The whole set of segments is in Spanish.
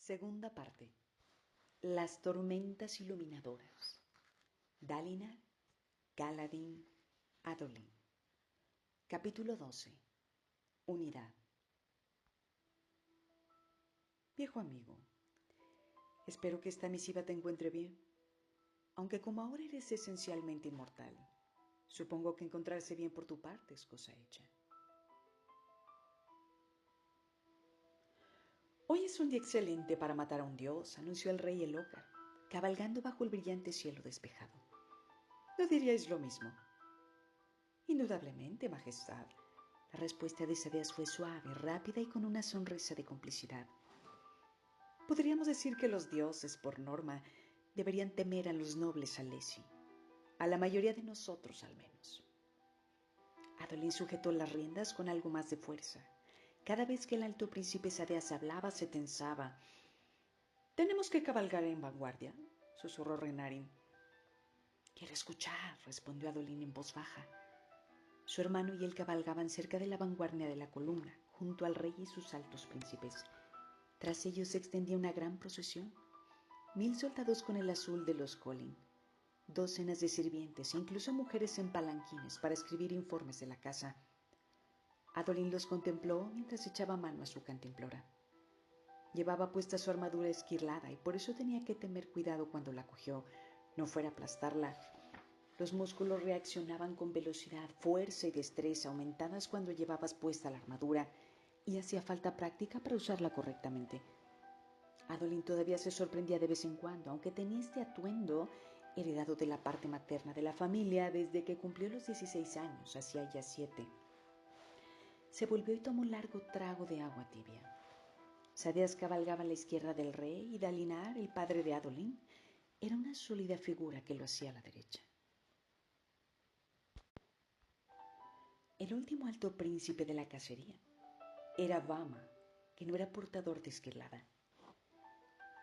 Segunda parte. Las tormentas iluminadoras. Dalinar, Kaladin, Adolin. Capítulo 12. Unidad. Viejo amigo, espero que esta misiva te encuentre bien. Aunque como ahora eres esencialmente inmortal, supongo que encontrarse bien por tu parte es cosa hecha. Hoy es un día excelente para matar a un dios, anunció el rey Elócar, cabalgando bajo el brillante cielo despejado. ¿No diríais lo mismo? Indudablemente, majestad. La respuesta de Sadeas fue suave, rápida y con una sonrisa de complicidad. Podríamos decir que los dioses, por norma, deberían temer a los nobles alesi, a la mayoría de nosotros al menos. Adolin sujetó las riendas con algo más de fuerza. Cada vez que el alto príncipe Sadeas hablaba, se tensaba. «Tenemos que cabalgar en vanguardia», susurró Renarin. «Quiero escuchar», respondió Adolin en voz baja. Su hermano y él cabalgaban cerca de la vanguardia de la columna, junto al rey y sus altos príncipes. Tras ellos se extendía una gran procesión. 1000 soldados con el azul de los Colin, docenas de sirvientes e incluso mujeres en palanquines para escribir informes de la casa. Adolin los contempló mientras echaba mano a su cantimplora. Llevaba puesta su armadura esquirlada y por eso tenía que tener cuidado cuando la cogió, no fuera a aplastarla. Los músculos reaccionaban con velocidad, fuerza y destreza aumentadas cuando llevabas puesta la armadura y hacía falta práctica para usarla correctamente. Adolin todavía se sorprendía de vez en cuando, aunque tenía este atuendo heredado de la parte materna de la familia desde que cumplió los 16 años, hacía ya 7. Se volvió y tomó un largo trago de agua tibia. Sadeas cabalgaba a la izquierda del rey y Dalinar, el padre de Adolin, era una sólida figura que lo hacía a la derecha. El último alto príncipe de la cacería era Vama, que no era portador de esquirlada.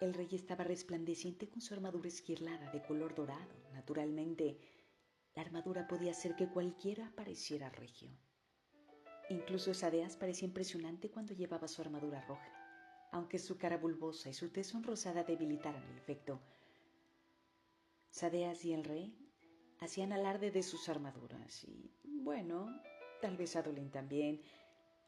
El rey estaba resplandeciente con su armadura esquirlada de color dorado. Naturalmente, la armadura podía hacer que cualquiera pareciera regio. Incluso Sadeas parecía impresionante cuando llevaba su armadura roja, aunque su cara bulbosa y su tez sonrosada debilitaran el efecto. Sadeas y el rey hacían alarde de sus armaduras y, bueno, tal vez Adolin también.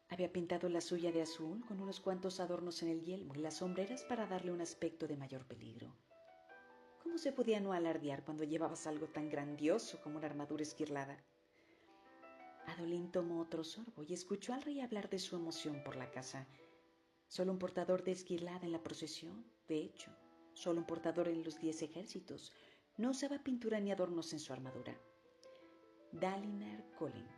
Había pintado la suya de azul con unos cuantos adornos en el yelmo y las sombreras para darle un aspecto de mayor peligro. ¿Cómo se podía no alardear cuando llevabas algo tan grandioso como una armadura esquirlada? Adolin tomó otro sorbo y escuchó al rey hablar de su emoción por la casa. Solo un portador de esquirlada en la procesión, de hecho, solo un portador en los 10 ejércitos. No usaba pintura ni adornos en su armadura. Dalinar Colin,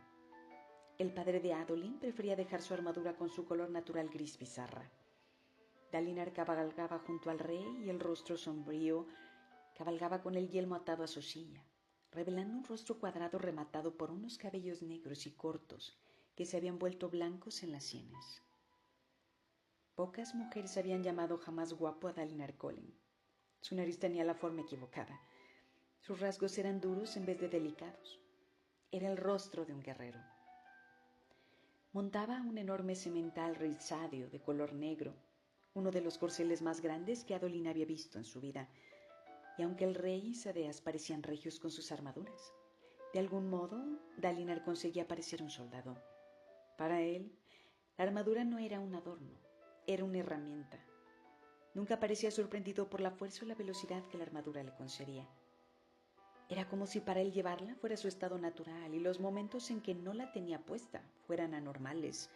el padre de Adolin, prefería dejar su armadura con su color natural gris pizarra. Dalinar cabalgaba junto al rey y el rostro sombrío cabalgaba con el yelmo atado a su silla, revelando un rostro cuadrado rematado por unos cabellos negros y cortos que se habían vuelto blancos en las sienes. Pocas mujeres habían llamado jamás guapo a Dalinar Colin. Su nariz tenía la forma equivocada. Sus rasgos eran duros en vez de delicados. Era el rostro de un guerrero. Montaba un enorme semental rizadio de color negro, uno de los corceles más grandes que Adolin había visto en su vida, y aunque el rey y Sadeas parecían regios con sus armaduras, de algún modo Dalinar conseguía parecer un soldado. Para él, la armadura no era un adorno, era una herramienta. Nunca parecía sorprendido por la fuerza o la velocidad que la armadura le concedía. Era como si para él llevarla fuera su estado natural y los momentos en que no la tenía puesta fueran anormales.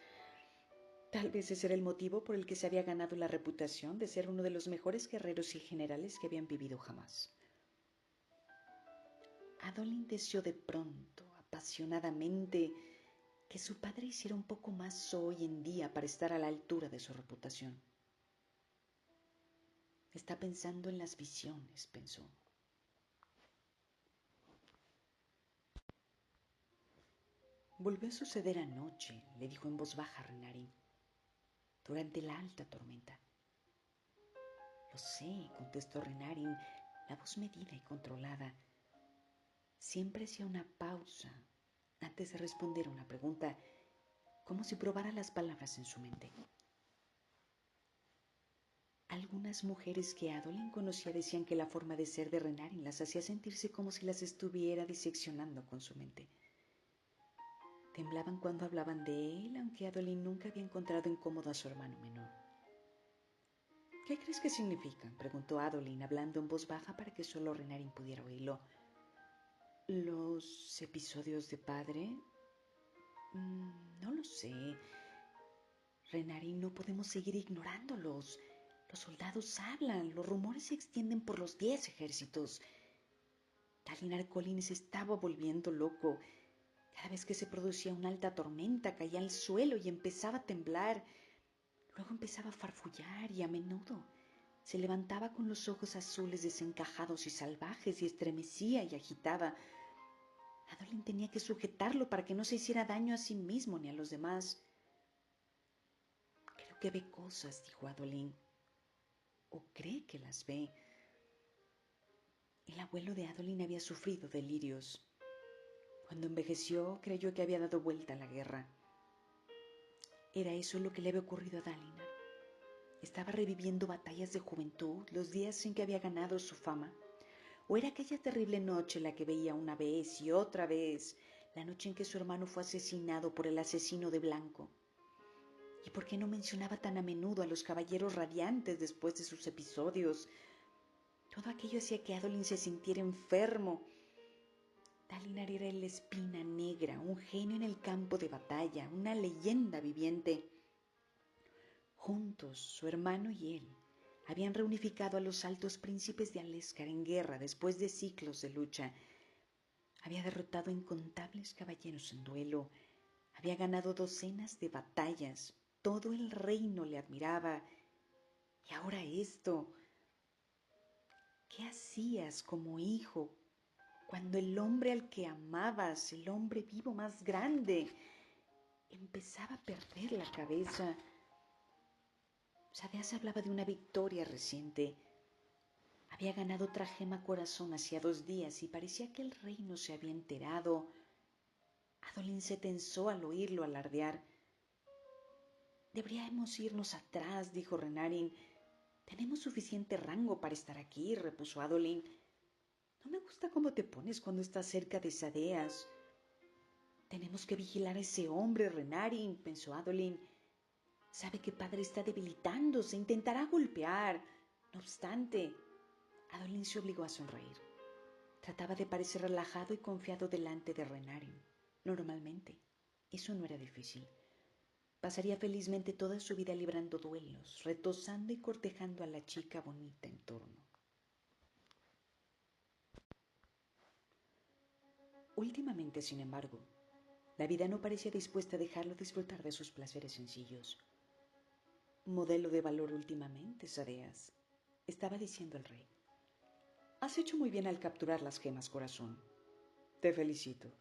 Tal vez ese era el motivo por el que se había ganado la reputación de ser uno de los mejores guerreros y generales que habían vivido jamás. Adolin deseó de pronto, apasionadamente, que su padre hiciera un poco más hoy en día para estar a la altura de su reputación. Está pensando en las visiones, pensó. Volvió a suceder anoche, le dijo en voz baja Renarin, durante la alta tormenta. Lo sé, contestó Renarin, la voz medida y controlada. Siempre hacía una pausa antes de responder a una pregunta, como si probara las palabras en su mente. Al Algunas mujeres que Adolin conocía decían que la forma de ser de Renarin las hacía sentirse como si las estuviera diseccionando con su mente. Temblaban cuando hablaban de él, aunque Adolin nunca había encontrado incómodo a su hermano menor. ¿Qué crees que significan?, preguntó Adolin, hablando en voz baja para que solo Renarin pudiera oírlo. ¿Los episodios de padre? No lo sé. Renarin, no podemos seguir ignorándolos. Los soldados hablan, los rumores se extienden por los 10 ejércitos. Dalinar Kholin se estaba volviendo loco. Cada vez que se producía una alta tormenta, caía al suelo y empezaba a temblar. Luego empezaba a farfullar y a menudo se levantaba con los ojos azules desencajados y salvajes y estremecía y agitaba. Adolin tenía que sujetarlo para que no se hiciera daño a sí mismo ni a los demás. Creo que ve cosas, dijo Adolin, o cree que las ve. El abuelo de Adolin había sufrido delirios. Cuando envejeció, creyó que había dado vuelta a la guerra. Era eso lo que le había ocurrido a Dalinar. Estaba reviviendo batallas de juventud, los días en que había ganado su fama. ¿O era aquella terrible noche la que veía una vez y otra vez, la noche en que su hermano fue asesinado por el asesino de Blanco? ¿Y por qué no mencionaba tan a menudo a los caballeros radiantes después de sus episodios? Todo aquello hacía que Adolin se sintiera enfermo. Dalinar era la espina negra, un genio en el campo de batalla, una leyenda viviente. Juntos, su hermano y él habían reunificado a los altos príncipes de Aleskar en guerra después de siglos de lucha. Había derrotado incontables caballeros en duelo, había ganado docenas de batallas, todo el reino le admiraba. Y ahora esto. ¿Qué hacías como hijo cuando el hombre al que amabas, el hombre vivo más grande, empezaba a perder la cabeza? Sadeas hablaba de una victoria reciente. Había ganado otra gema corazón hacía 2 días y parecía que el reino se había enterado. Adolin se tensó al oírlo alardear. Deberíamos irnos atrás, dijo Renarin. Tenemos suficiente rango para estar aquí, repuso Adolin. No me gusta cómo te pones cuando estás cerca de Sadeas. Tenemos que vigilar a ese hombre, Renarin, pensó Adolin. Sabe que padre está debilitándose, intentará golpear. No obstante, Adolin se obligó a sonreír. Trataba de parecer relajado y confiado delante de Renarin. Normalmente, eso no era difícil. Pasaría felizmente toda su vida librando duelos, retosando y cortejando a la chica bonita en torno. Últimamente, sin embargo, la vida no parecía dispuesta a dejarlo disfrutar de sus placeres sencillos. Modelo de valor últimamente, Sadeas, estaba diciendo el rey. Has hecho muy bien al capturar las gemas, corazón. Te felicito.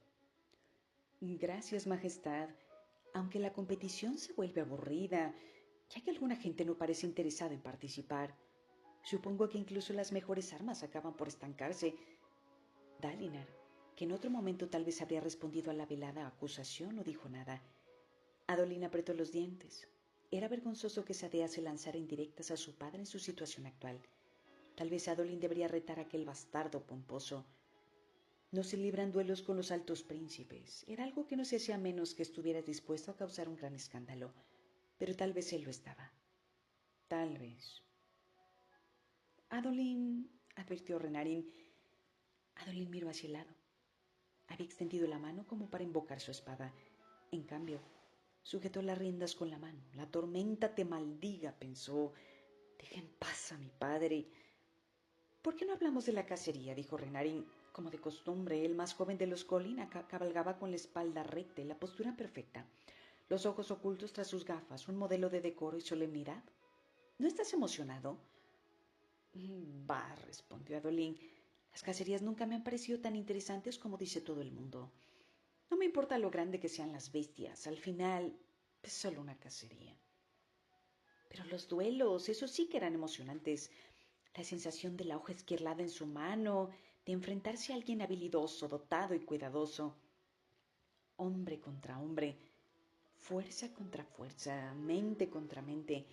Gracias, Majestad, aunque la competición se vuelve aburrida, ya que alguna gente no parece interesada en participar. Supongo que incluso las mejores armas acaban por estancarse. Dalinar, que en otro momento tal vez habría respondido a la velada acusación, no dijo nada. Adolin apretó los dientes. Era vergonzoso que Sadeas se lanzara indirectas a su padre en su situación actual. Tal vez Adolin debería retar a aquel bastardo pomposo. No se libran duelos con los altos príncipes. Era algo que no se hacía menos que estuviera dispuesto a causar un gran escándalo. Pero tal vez él lo estaba. Tal vez. Adolin, advirtió Renarin. Adolin miró hacia el lado. Había extendido la mano como para invocar su espada. En cambio, sujetó las riendas con la mano. La tormenta te maldiga, pensó. Deja en paz a mi padre. ¿Por qué no hablamos de la cacería?, dijo Renarin. Como de costumbre, el más joven de los Kholin cabalgaba con la espalda recta y la postura perfecta, los ojos ocultos tras sus gafas, un modelo de decoro y solemnidad. ¿No estás emocionado? Bah, respondió Adolin. Las cacerías nunca me han parecido tan interesantes como dice todo el mundo. No me importa lo grande que sean las bestias, al final es solo una cacería. Pero los duelos, esos sí que eran emocionantes. La sensación de la hoja esquirlada en su mano, de enfrentarse a alguien habilidoso, dotado y cuidadoso. Hombre contra hombre, fuerza contra fuerza, mente contra mente.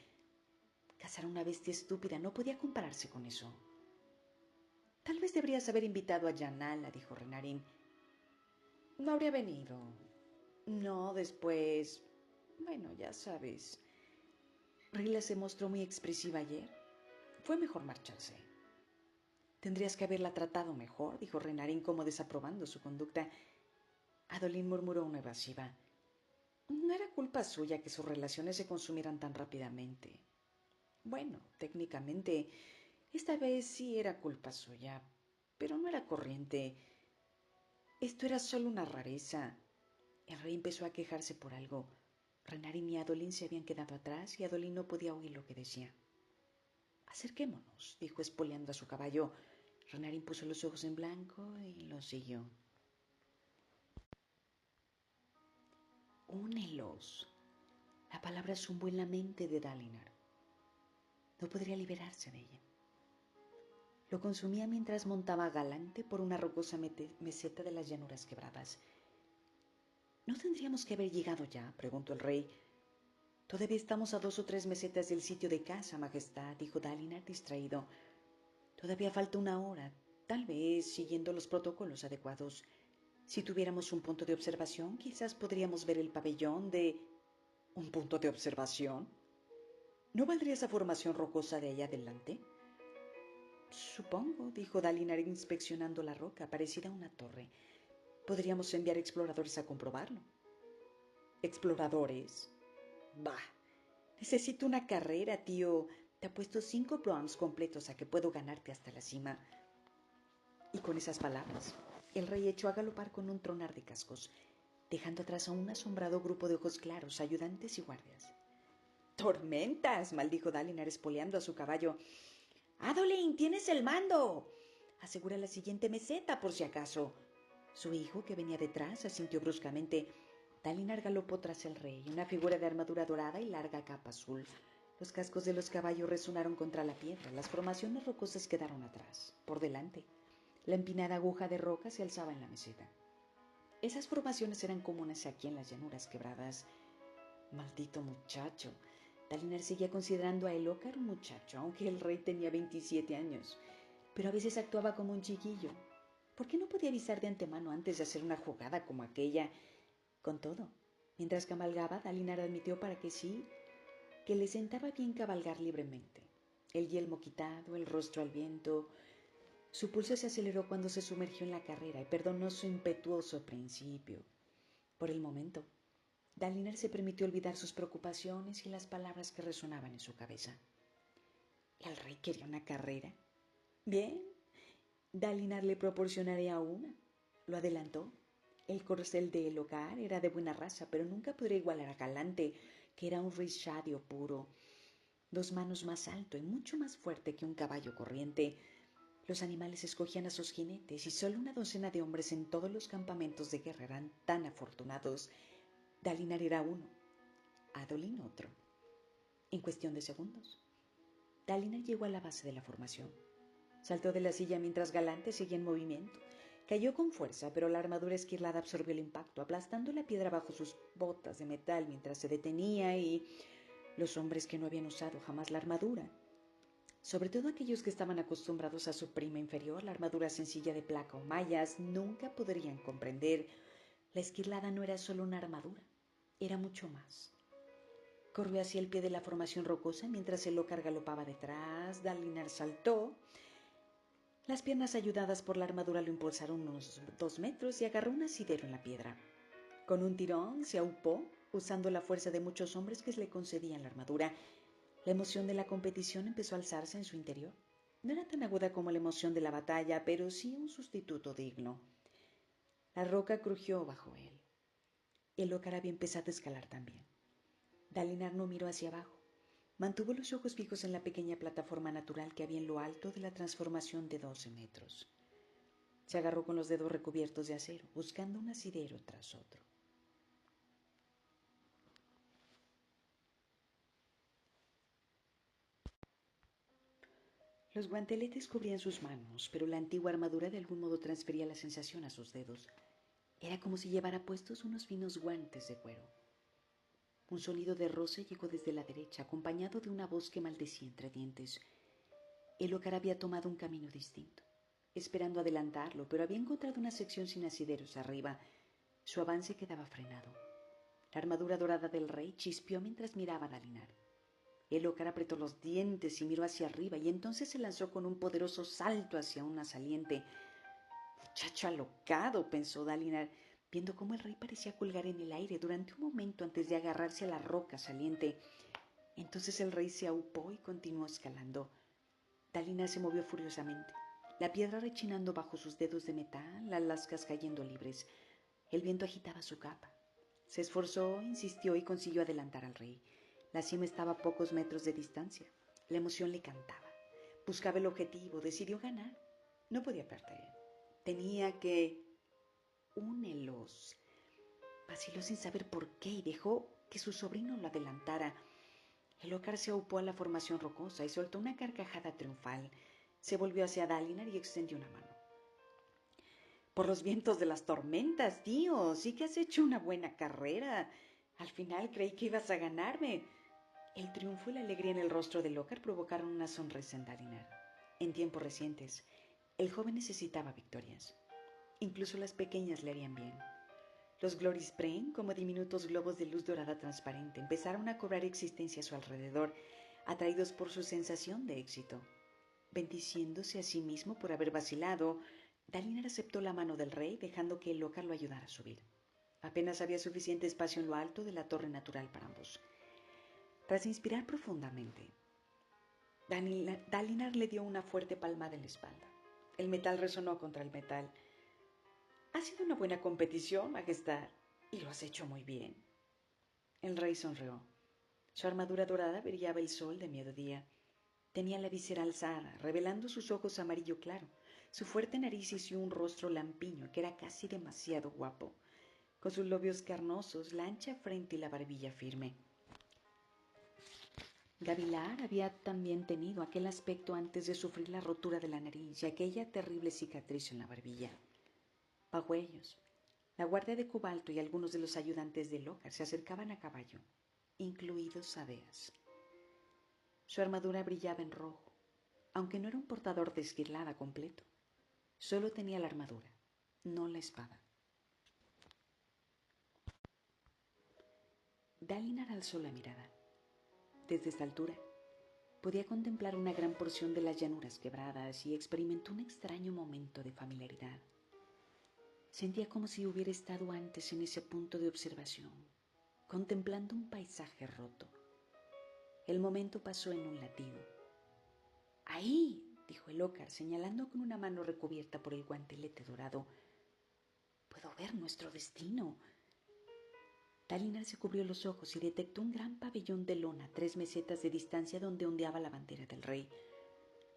Cazar a una bestia estúpida no podía compararse con eso. Tal vez deberías haber invitado a Yanala, dijo Renarín. No habría venido. No, después. Bueno, ya sabes. Rila se mostró muy expresiva ayer. Fue mejor marcharse. Tendrías que haberla tratado mejor, dijo Renarín como desaprobando su conducta. Adolín murmuró una evasiva. No era culpa suya que sus relaciones se consumieran tan rápidamente. Bueno, técnicamente, esta vez sí era culpa suya, pero no era corriente. Esto era solo una rareza. El rey empezó a quejarse por algo. Renarín y Adolín se habían quedado atrás y Adolín no podía oír lo que decía. Acerquémonos, dijo espoleando a su caballo. Renarín puso los ojos en blanco y lo siguió. Únelos. La palabra zumbó en la mente de Dalinar. No podría liberarse de ella. Lo consumía mientras montaba galante por una rocosa meseta de las llanuras quebradas. ¿No tendríamos que haber llegado ya?, preguntó el rey. Todavía estamos a 2 o 3 mesetas del sitio de casa, majestad, dijo Dalinar distraído. Todavía falta una hora, tal vez siguiendo los protocolos adecuados. Si tuviéramos un punto de observación, quizás podríamos ver el pabellón de... ¿Un punto de observación? ¿No valdría esa formación rocosa de allá adelante? Supongo, dijo Dalinar inspeccionando la roca, parecida a una torre. Podríamos enviar exploradores a comprobarlo. ¿Exploradores? Bah, necesito una carrera, tío. Te apuesto 5 bronze completos a que puedo ganarte hasta la cima. Y con esas palabras, el rey echó a galopar con un tronar de cascos, dejando atrás a un asombrado grupo de ojos claros, ayudantes y guardias. ¡Tormentas!, maldijo Dalinar espoleando a su caballo. ¡Adolín, tienes el mando! Asegura la siguiente meseta, por si acaso. Su hijo, que venía detrás, asintió bruscamente. Dalinar galopó tras el rey, una figura de armadura dorada y larga capa azul. Los cascos de los caballos resonaron contra la piedra, las formaciones rocosas quedaron atrás, por delante. La empinada aguja de roca se alzaba en la meseta. Esas formaciones eran comunes aquí en las llanuras quebradas. Maldito muchacho. Dalinar seguía considerando a Elócar un muchacho, aunque el rey tenía 27 años. Pero a veces actuaba como un chiquillo. ¿Por qué no podía avisar de antemano antes de hacer una jugada como aquella? Con todo, mientras cabalgaba, Dalinar admitió para que sí, que le sentaba bien cabalgar libremente. El yelmo quitado, el rostro al viento. Su pulso se aceleró cuando se sumergió en la carrera y perdonó su impetuoso principio. Por el momento, Dalinar se permitió olvidar sus preocupaciones y las palabras que resonaban en su cabeza. ¿El rey quería una carrera? Bien, Dalinar le proporcionaría una. Lo adelantó. El corcel de Elócar era de buena raza, pero nunca podría igualar a Galante, que era un rishadio puro. 2 manos más alto y mucho más fuerte que un caballo corriente. Los animales escogían a sus jinetes y solo una docena de hombres en todos los campamentos de guerra eran tan afortunados. Dalinar era uno, Adolín otro. En cuestión de segundos, Dalinar llegó a la base de la formación. Saltó de la silla mientras Galante seguía en movimiento. Cayó con fuerza, pero la armadura esquirlada absorbió el impacto, aplastando la piedra bajo sus botas de metal mientras se detenía y los hombres que no habían usado jamás la armadura, sobre todo aquellos que estaban acostumbrados a su prima inferior, la armadura sencilla de placa o mallas, nunca podrían comprender. La esquirlada no era solo una armadura, era mucho más. Corrió hacia el pie de la formación rocosa mientras Elócar galopaba detrás. Dalinar saltó. Las piernas ayudadas por la armadura lo impulsaron unos 2 metros y agarró un asidero en la piedra. Con un tirón se aupó, usando la fuerza de muchos hombres que le concedían la armadura. La emoción de la competición empezó a alzarse en su interior. No era tan aguda como la emoción de la batalla, pero sí un sustituto digno. La roca crujió bajo él. Elócar había empezado a escalar también. Dalinar no miró hacia abajo. Mantuvo los ojos fijos en la pequeña plataforma natural que había en lo alto de la transformación de 12 metros. Se agarró con los dedos recubiertos de acero, buscando un asidero tras otro. Los guanteletes cubrían sus manos, pero la antigua armadura de algún modo transfería la sensación a sus dedos. Era como si llevara puestos unos finos guantes de cuero. Un sonido de roce llegó desde la derecha, acompañado de una voz que maldecía entre dientes. Elócar había tomado un camino distinto, esperando adelantarlo, pero había encontrado una sección sin asideros arriba. Su avance quedaba frenado. La armadura dorada del rey chispeó mientras miraba a Dalinar. Elócar apretó los dientes y miró hacia arriba, y entonces se lanzó con un poderoso salto hacia una saliente. «Muchacho alocado», pensó Dalinar, viendo cómo el rey parecía colgar en el aire durante un momento antes de agarrarse a la roca saliente. Entonces el rey se aupó y continuó escalando. Dalinar se movió furiosamente, la piedra rechinando bajo sus dedos de metal, las lascas cayendo libres. El viento agitaba su capa. Se esforzó, insistió y consiguió adelantar al rey. La cima estaba a pocos metros de distancia. La emoción le cantaba. Buscaba el objetivo, decidió ganar. No podía perder. Tenía que... Únelos. Vaciló sin saber por qué y dejó que su sobrino lo adelantara. Elócar se aupó a la formación rocosa y soltó una carcajada triunfal. Se volvió hacia Dalinar y extendió una mano. «Por los vientos de las tormentas, tío, sí que has hecho una buena carrera. Al final creí que ibas a ganarme». El triunfo y la alegría en el rostro de Elócar provocaron una sonrisa en Dalinar. En tiempos recientes, el joven necesitaba victorias. Incluso las pequeñas le harían bien. Los Glory Spring, como diminutos globos de luz dorada transparente, empezaron a cobrar existencia a su alrededor, atraídos por su sensación de éxito. Bendiciéndose a sí mismo por haber vacilado, Dalinar aceptó la mano del rey, dejando que Elócar lo ayudara a subir. Apenas había suficiente espacio en lo alto de la torre natural para ambos. Tras inspirar profundamente, Dalinar le dio una fuerte palmada en la espalda. El metal resonó contra el metal. «Ha sido una buena competición, Majestad, y lo has hecho muy bien». El rey sonrió. Su armadura dorada brillaba el sol de mediodía. Tenía la visera alzada, revelando sus ojos amarillo claro, su fuerte nariz y un rostro lampiño que era casi demasiado guapo, con sus labios carnosos, la ancha frente y la barbilla firme. Gavilar había también tenido aquel aspecto antes de sufrir la rotura de la nariz y aquella terrible cicatriz en la barbilla. Bajo ellos, la guardia de Cobalto y algunos de los ayudantes de Elócar se acercaban a caballo, incluidos Sadeas. Su armadura brillaba en rojo, aunque no era un portador de esquirlada completo. Solo tenía la armadura, no la espada. Dalinar alzó la mirada. Desde esta altura, podía contemplar una gran porción de las llanuras quebradas y experimentó un extraño momento de familiaridad. Sentía como si hubiera estado antes en ese punto de observación, contemplando un paisaje roto. El momento pasó en un latido. «Ahí», dijo Elócar, señalando con una mano recubierta por el guantelete dorado. «Puedo ver nuestro destino». Dalinar se cubrió los ojos y detectó un gran pabellón de lona a 3 mesetas de distancia donde ondeaba la bandera del rey.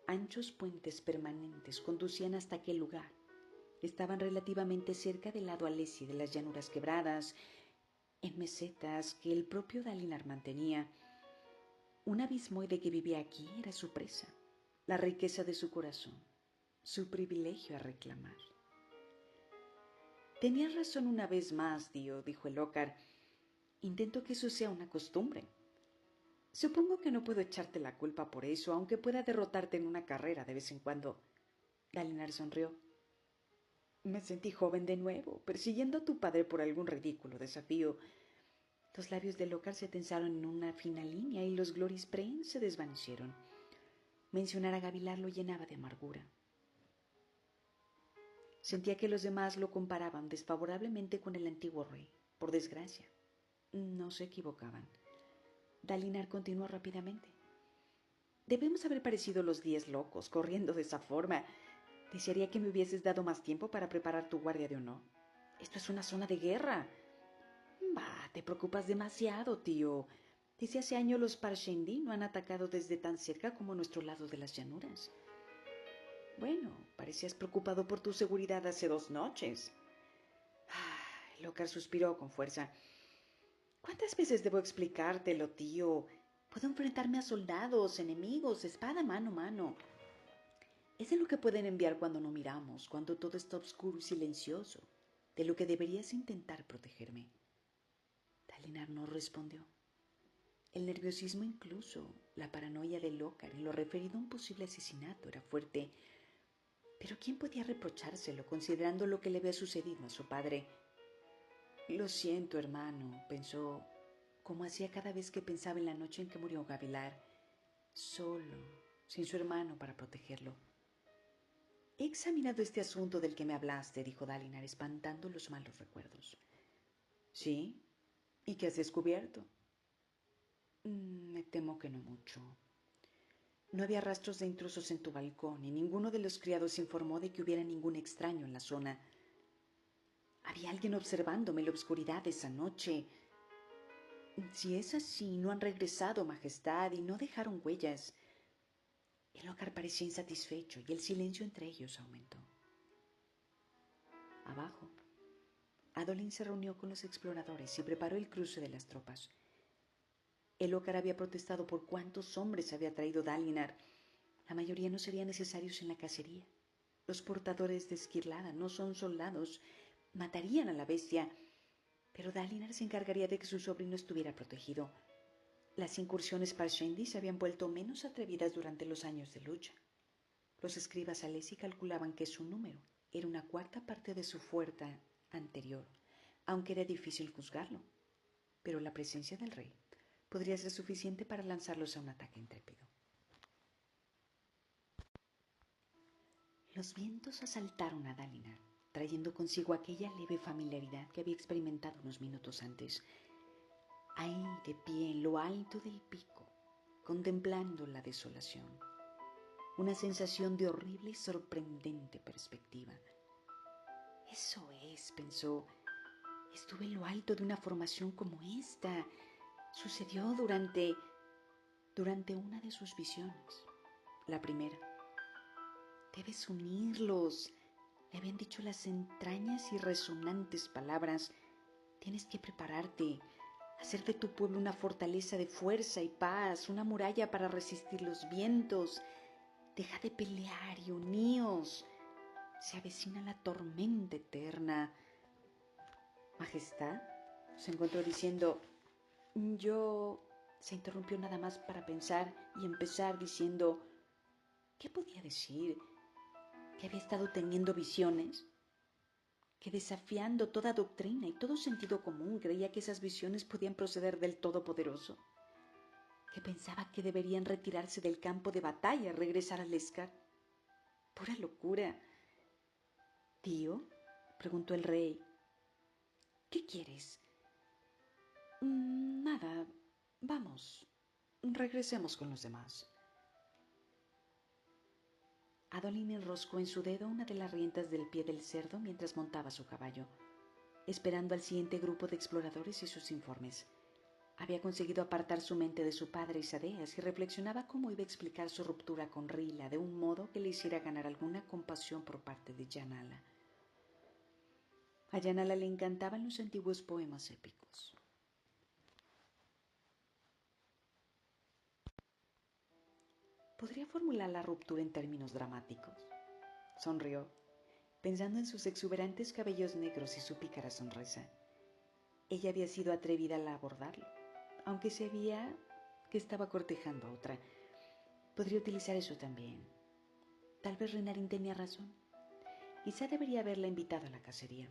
Anchos puentes permanentes conducían hasta aquel lugar. Estaban relativamente cerca del lado alesi de las llanuras quebradas, en mesetas que el propio Dalinar mantenía. Un abismoide que vivía aquí era su presa, la riqueza de su corazón, su privilegio a reclamar. «Tenías razón una vez más, tío», dijo Elócar. «Intento que eso sea una costumbre. Supongo que no puedo echarte la culpa por eso, aunque pueda derrotarte en una carrera de vez en cuando». Dalinar sonrió. «Me sentí joven de nuevo, persiguiendo a tu padre por algún ridículo desafío». Los labios de Elócar se tensaron en una fina línea y los Glory Spring se desvanecieron. Mencionar a Gavilar lo llenaba de amargura. Sentía que los demás lo comparaban desfavorablemente con el antiguo rey. Por desgracia, no se equivocaban. Dalinar continuó rápidamente. «Debemos haber parecido los 10 locos, corriendo de esa forma. Desearía que me hubieses dado más tiempo para preparar tu guardia de honor. Esto es una zona de guerra». «Bah, te preocupas demasiado, tío. Desde hace años los Parshendi no han atacado desde tan cerca como nuestro lado de las llanuras». «Bueno, parecías preocupado por tu seguridad hace 2 noches». Elócar suspiró con fuerza. «¿Cuántas veces debo explicártelo, tío? Puedo enfrentarme a soldados, enemigos, espada mano a mano. Es de lo que pueden enviar cuando no miramos, cuando todo está oscuro y silencioso, de lo que deberías intentar protegerme». Dalinar no respondió. El nerviosismo incluso, la paranoia de Lockhart en lo referido a un posible asesinato era fuerte, pero ¿quién podía reprochárselo considerando lo que le había sucedido a su padre? Lo siento, hermano, pensó, como hacía cada vez que pensaba en la noche en que murió Gavilar, solo, sin su hermano para protegerlo. He examinado este asunto del que me hablaste, dijo Dalinar, espantando los malos recuerdos. ¿Sí? ¿Y qué has descubierto? Me temo que no mucho. No había rastros de intrusos en tu balcón y ninguno de los criados informó de que hubiera ningún extraño en la zona. Había alguien observándome en la oscuridad esa noche. Si es así, no han regresado, Majestad, y no dejaron huellas. El Lockhart parecía insatisfecho y el silencio entre ellos aumentó. Abajo, Adolin se reunió con los exploradores y preparó el cruce de las tropas. El Lockhart había protestado por cuántos hombres había traído Dalinar. La mayoría no serían necesarios en la cacería. Los portadores de Esquirlada no son soldados, matarían a la bestia, pero Dalinar se encargaría de que su sobrino estuviera protegido. Las incursiones Parshendi se habían vuelto menos atrevidas durante los años de lucha. Los escribas Alesi calculaban que su número era una cuarta parte de su fuerza anterior, aunque era difícil juzgarlo. Pero la presencia del rey podría ser suficiente para lanzarlos a un ataque intrépido. Los vientos asaltaron a Dalinar, trayendo consigo aquella leve familiaridad que había experimentado unos minutos antes. Ahí, de pie en lo alto del pico, contemplando la desolación. Una sensación de horrible y sorprendente perspectiva. Eso es, pensó, estuve en lo alto de una formación como esta. Sucedió durante una de sus visiones, la primera. Debes unirlos, le habían dicho las entrañas y resonantes palabras. Tienes que prepararte, hacer de tu pueblo una fortaleza de fuerza y paz, una muralla para resistir los vientos. Deja de pelear y uníos. Se avecina la tormenta eterna. Majestad, se encontró diciendo, yo... Se interrumpió nada más para pensar y empezar diciendo, ¿qué podía decir? ¿Que había estado teniendo visiones? Que desafiando toda doctrina y todo sentido común creía que esas visiones podían proceder del Todopoderoso. Que pensaba que deberían retirarse del campo de batalla, regresar al Escar. Pura locura. ¿Tío? Preguntó el rey. ¿Qué quieres? Nada. Vamos. Regresemos con los demás. Adolin enroscó en su dedo una de las riendas del pie del cerdo mientras montaba su caballo, esperando al siguiente grupo de exploradores y sus informes. Había conseguido apartar su mente de su padre y Sadeas y reflexionaba cómo iba a explicar su ruptura con Rila de un modo que le hiciera ganar alguna compasión por parte de Yanala. A Yanala le encantaban los antiguos poemas épicos. ¿Podría formular la ruptura en términos dramáticos? Sonrió, pensando en sus exuberantes cabellos negros y su pícara sonrisa. Ella había sido atrevida al abordarlo, aunque sabía que estaba cortejando a otra. Podría utilizar eso también. Tal vez Renarin tenía razón. Quizá debería haberla invitado a la cacería.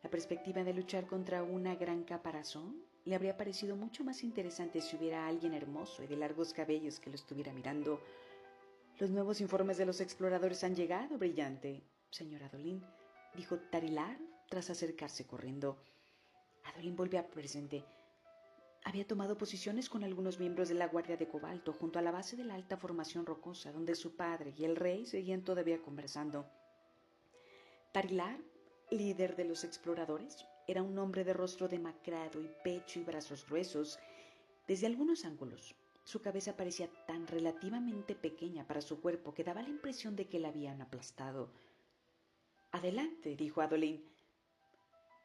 La perspectiva de luchar contra una gran caparazón le habría parecido mucho más interesante si hubiera alguien hermoso y de largos cabellos que lo estuviera mirando. Los nuevos informes de los exploradores han llegado, brillante, señor Adolin, dijo Tarilar tras acercarse corriendo. Adolin volvió a presente. Había tomado posiciones con algunos miembros de la Guardia de Cobalto junto a la base de la alta formación rocosa, donde su padre y el rey seguían todavía conversando. Tarilar, líder de los exploradores, era un hombre de rostro demacrado y pecho y brazos gruesos. Desde algunos ángulos, su cabeza parecía tan relativamente pequeña para su cuerpo que daba la impresión de que la habían aplastado. Adelante, dijo Adolin.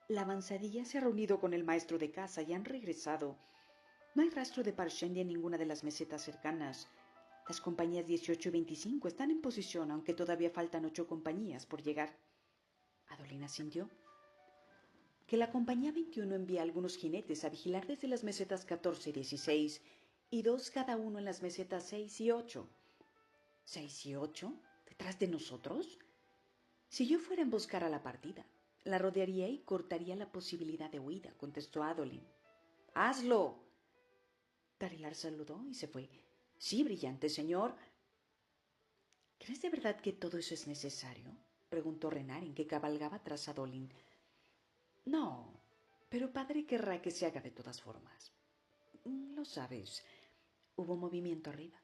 La avanzadilla se ha reunido con el maestro de caza y han regresado. No hay rastro de Parshendi en ninguna de las mesetas cercanas. Las compañías 18 y 25 están en posición, aunque todavía faltan 8 compañías por llegar. Adolin asintió. que la Compañía 21 envía algunos jinetes a vigilar desde las mesetas 14 y 16 y 2 cada uno en las mesetas 6 y 8. ¿6 y 8? ¿Detrás de nosotros? Si yo fuera a emboscar a la partida, la rodearía y cortaría la posibilidad de huida, contestó Adolin. ¡Hazlo! Dalinar saludó y se fue. Sí, brillante señor. ¿Crees de verdad que todo eso es necesario? Preguntó Renarin, que cabalgaba tras Adolin. No, pero padre querrá que se haga de todas formas. Lo sabes. Hubo movimiento arriba.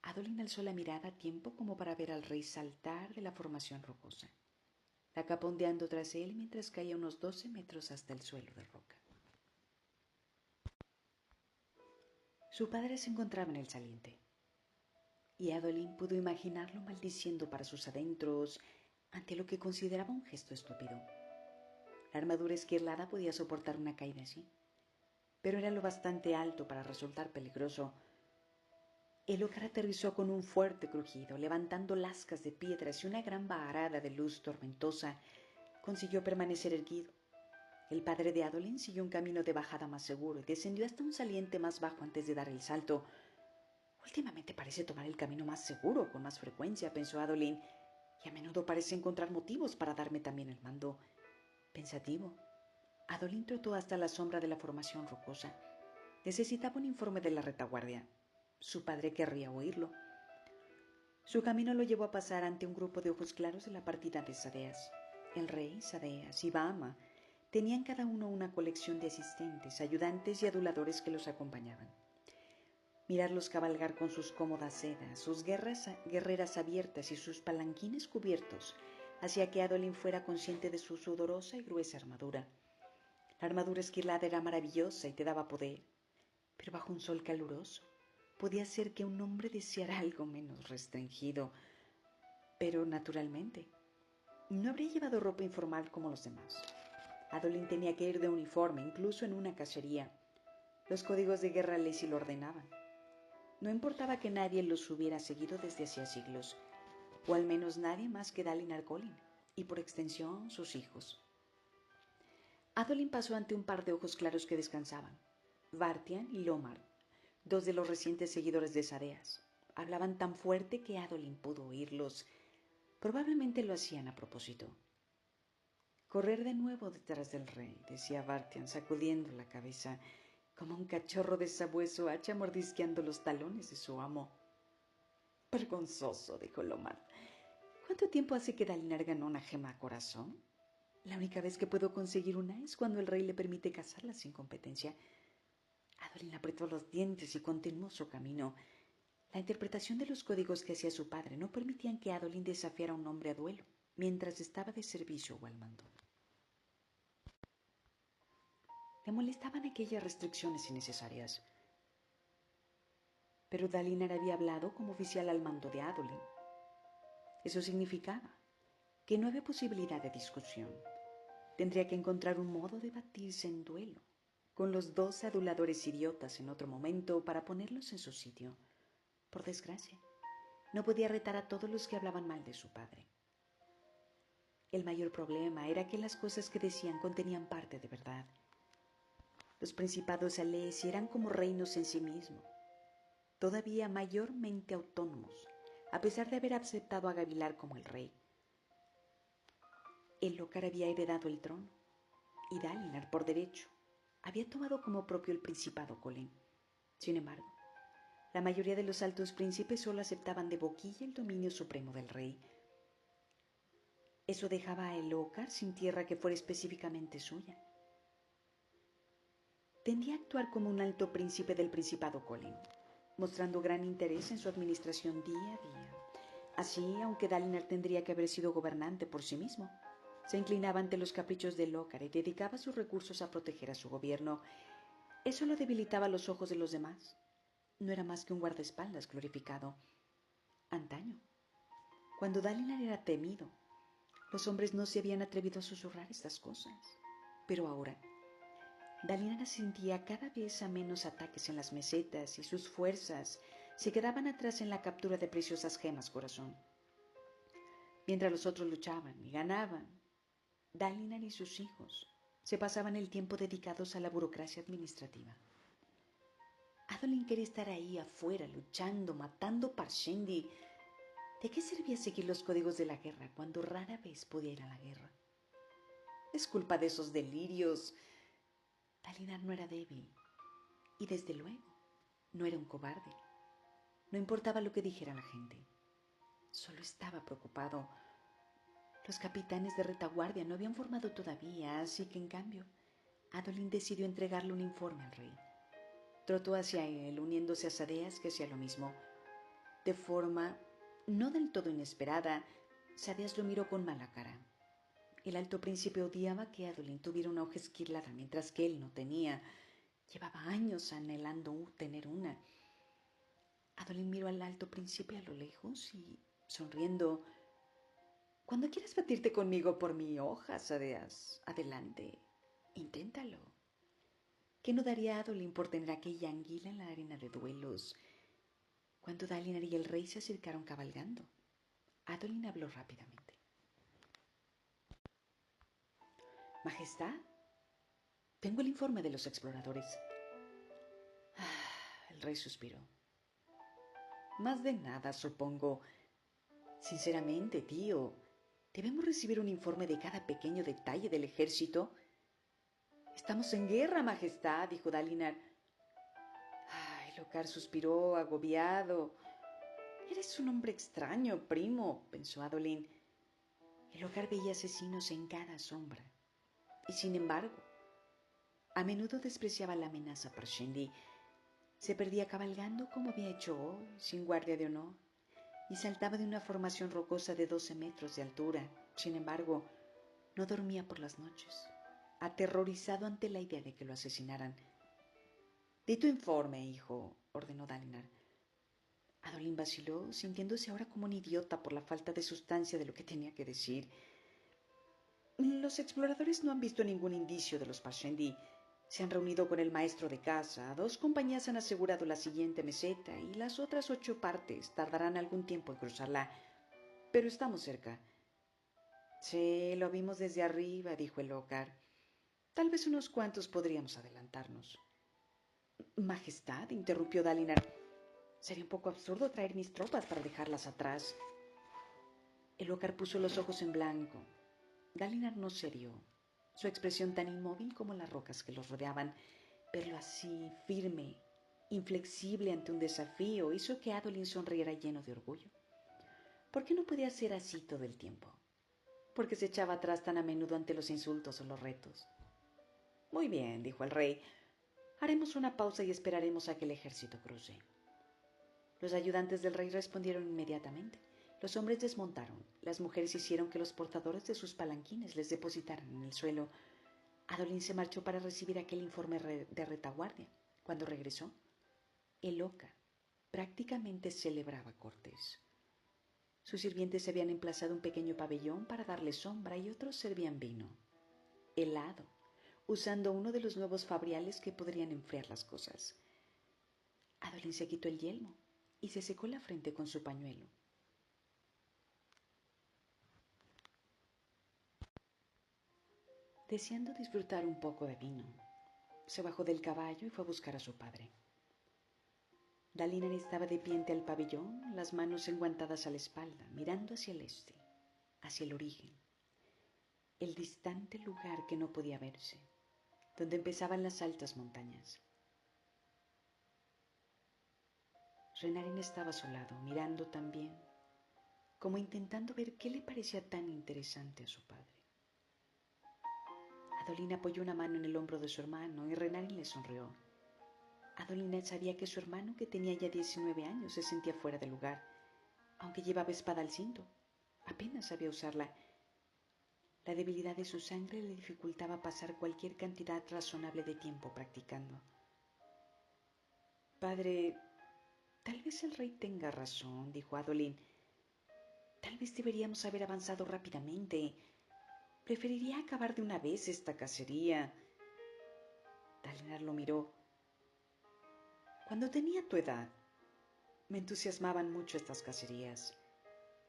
Adolin alzó la mirada a tiempo como para ver al rey saltar de la formación rocosa, la capa ondeando tras él mientras caía unos 12 metros hasta el suelo de roca. Su padre se encontraba en el saliente, y Adolin pudo imaginarlo maldiciendo para sus adentros ante lo que consideraba un gesto estúpido. La armadura esquirlada podía soportar una caída así, pero era lo bastante alto para resultar peligroso. El ócar aterrizó con un fuerte crujido, levantando lascas de piedras y una gran vaharada de luz tormentosa. Consiguió permanecer erguido. El padre de Adolin siguió un camino de bajada más seguro y descendió hasta un saliente más bajo antes de dar el salto. Últimamente parece tomar el camino más seguro con más frecuencia, pensó Adolin, y a menudo parece encontrar motivos para darme también el mando. Pensativo, Adolin trotó hasta la sombra de la formación rocosa. Necesitaba un informe de la retaguardia. Su padre querría oírlo. Su camino lo llevó a pasar ante un grupo de ojos claros de la partida de Sadeas. El rey, Sadeas y Bahama tenían cada uno una colección de asistentes, ayudantes y aduladores que los acompañaban. Mirarlos cabalgar con sus cómodas sedas, sus guerreras abiertas y sus palanquines cubiertos hacía que Adolin fuera consciente de su sudorosa y gruesa armadura. La armadura esquilada era maravillosa y te daba poder, pero bajo un sol caluroso podía ser que un hombre deseara algo menos restringido. Pero, naturalmente, no habría llevado ropa informal como los demás. Adolin tenía que ir de uniforme, incluso en una cacería. Los códigos de guerra Lacey lo ordenaban. No importaba que nadie los hubiera seguido desde hacía siglos, o al menos nadie más que Dalinar Kholin, y por extensión sus hijos. Adolin pasó ante un par de ojos claros que descansaban, Vartian y Lomar, dos de los recientes seguidores de Sadeas. Hablaban tan fuerte que Adolin pudo oírlos. Probablemente lo hacían a propósito. Correr de nuevo detrás del rey, decía Vartian, sacudiendo la cabeza, como un cachorro de sabueso hacha mordisqueando los talones de su amo. Vergonzoso, dijo Lomar. ¿Cuánto tiempo hace que Dalinar ganó una gema a corazón? La única vez que puedo conseguir una es cuando el rey le permite cazarla sin competencia. Adolin apretó los dientes y continuó su camino. La interpretación de los códigos que hacía su padre no permitían que Adolin desafiara a un hombre a duelo mientras estaba de servicio o al mando. Le molestaban aquellas restricciones innecesarias. Pero Dalinar había hablado como oficial al mando de Adolin. Eso significaba que no había posibilidad de discusión. Tendría que encontrar un modo de batirse en duelo con los dos aduladores idiotas en otro momento para ponerlos en su sitio. Por desgracia, no podía retar a todos los que hablaban mal de su padre. El mayor problema era que las cosas que decían contenían parte de verdad. Los principados alesi eran como reinos en sí mismos, todavía mayormente autónomos, a pesar de haber aceptado a Gavilar como el rey. El ócar había heredado el trono, y Dalinar, por derecho, había tomado como propio el principado Kholin. Sin embargo, la mayoría de los altos príncipes solo aceptaban de boquilla el dominio supremo del rey. Eso dejaba a el ócar sin tierra que fuera específicamente suya. Tendía a actuar como un alto príncipe del principado Kholin, mostrando gran interés en su administración día a día. Así, aunque Dalinar tendría que haber sido gobernante por sí mismo, se inclinaba ante los caprichos del ócar y dedicaba sus recursos a proteger a su gobierno. Eso lo debilitaba a los ojos de los demás. No era más que un guardaespaldas glorificado. Antaño, cuando Dalinar era temido, los hombres no se habían atrevido a susurrar estas cosas. Pero ahora, Dalinar sentía cada vez a menos ataques en las mesetas y sus fuerzas se quedaban atrás en la captura de preciosas gemas corazón. Mientras los otros luchaban y ganaban, Dalinar y sus hijos Se pasaban el tiempo dedicados a la burocracia administrativa. Adolin quería estar ahí afuera, luchando, matando Parshendi. ¿De qué servía seguir los códigos de la guerra cuando rara vez podía ir a la guerra? Es culpa de esos delirios. Dalinar no era débil y desde luego no era un cobarde. No importaba lo que dijera la gente. Solo estaba preocupado. Los capitanes de retaguardia no habían formado todavía, así que en cambio, Adolin decidió entregarle un informe al rey. Trotó hacia él, uniéndose a Sadeas, que hacía lo mismo. De forma no del todo inesperada, Sadeas lo miró con mala cara. El alto príncipe odiaba que Adolin tuviera una hoja esquilada, mientras que él no tenía. Llevaba años anhelando tener una. Adolin miró al alto príncipe a lo lejos y, sonriendo, «Cuando quieras batirte conmigo por mi hoja, Sadeas, adelante, inténtalo». ¿Qué no daría Adolin por tener aquella anguila en la arena de duelos? Cuando Dalinar y el rey se acercaron cabalgando, Adolin habló rápidamente. «Majestad, tengo el informe de los exploradores». El rey suspiró. «Más de nada, supongo. Sinceramente, tío, ¿debemos recibir un informe de cada pequeño detalle del ejército?» «Estamos en guerra, Majestad», dijo Dalinar. Elhokar suspiró, agobiado. «Eres un hombre extraño, primo», pensó Adolin. Elhokar veía asesinos en cada sombra. Y sin embargo, a menudo despreciaba la amenaza Parshendi. Se perdía cabalgando como había hecho hoy, sin guardia de honor, y saltaba de una formación rocosa de 12 metros de altura. Sin embargo, no dormía por las noches, aterrorizado ante la idea de que lo asesinaran. «Di tu informe, hijo», ordenó Dalinar. Adolin vaciló, sintiéndose ahora como un idiota por la falta de sustancia de lo que tenía que decir. «Los exploradores no han visto ningún indicio de los Parshendi. Se han reunido con el maestro de caza. 2 compañías han asegurado la siguiente meseta y las otras 8 partes tardarán algún tiempo en cruzarla. Pero estamos cerca». «Sí, lo vimos desde arriba», dijo Elhokar. «Tal vez unos cuantos podríamos adelantarnos». «Majestad», interrumpió Dalinar, «sería un poco absurdo traer mis tropas para dejarlas atrás». Elhokar puso los ojos en blanco. Dalinar no se rió. Su expresión tan inmóvil como las rocas que los rodeaban, verlo así, firme, inflexible ante un desafío, hizo que Adolin sonriera lleno de orgullo. ¿Por qué no podía ser así todo el tiempo? ¿Por qué se echaba atrás tan a menudo ante los insultos o los retos? «Muy bien», dijo el rey, «haremos una pausa y esperaremos a que el ejército cruce». Los ayudantes del rey respondieron inmediatamente. Los hombres desmontaron. Las mujeres hicieron que los portadores de sus palanquines les depositaran en el suelo. Adolin se marchó para recibir aquel informe de retaguardia. Cuando regresó, Elhokar prácticamente celebraba cortes. Sus sirvientes habían emplazado un pequeño pabellón para darle sombra y otros servían vino, helado, usando uno de los nuevos fabriales que podrían enfriar las cosas. Adolin se quitó el yelmo y se secó la frente con su pañuelo. Deseando disfrutar un poco de vino, se bajó del caballo y fue a buscar a su padre. Dalinar estaba de pie ante el pabellón, las manos enguantadas a la espalda, mirando hacia el este, hacia el origen, el distante lugar que no podía verse, donde empezaban las altas montañas. Renarin estaba a su lado, mirando también, como intentando ver qué le parecía tan interesante a su padre. Adolin apoyó una mano en el hombro de su hermano y Renarin le sonrió. Adolin sabía que su hermano, que tenía ya 19 años, se sentía fuera de lugar, aunque llevaba espada al cinto. Apenas sabía usarla. La debilidad de su sangre le dificultaba pasar cualquier cantidad razonable de tiempo practicando. «Padre, tal vez el rey tenga razón», dijo Adolin. «Tal vez deberíamos haber avanzado rápidamente. Preferiría acabar de una vez esta cacería». Dalinar lo miró. «Cuando tenía tu edad, me entusiasmaban mucho estas cacerías.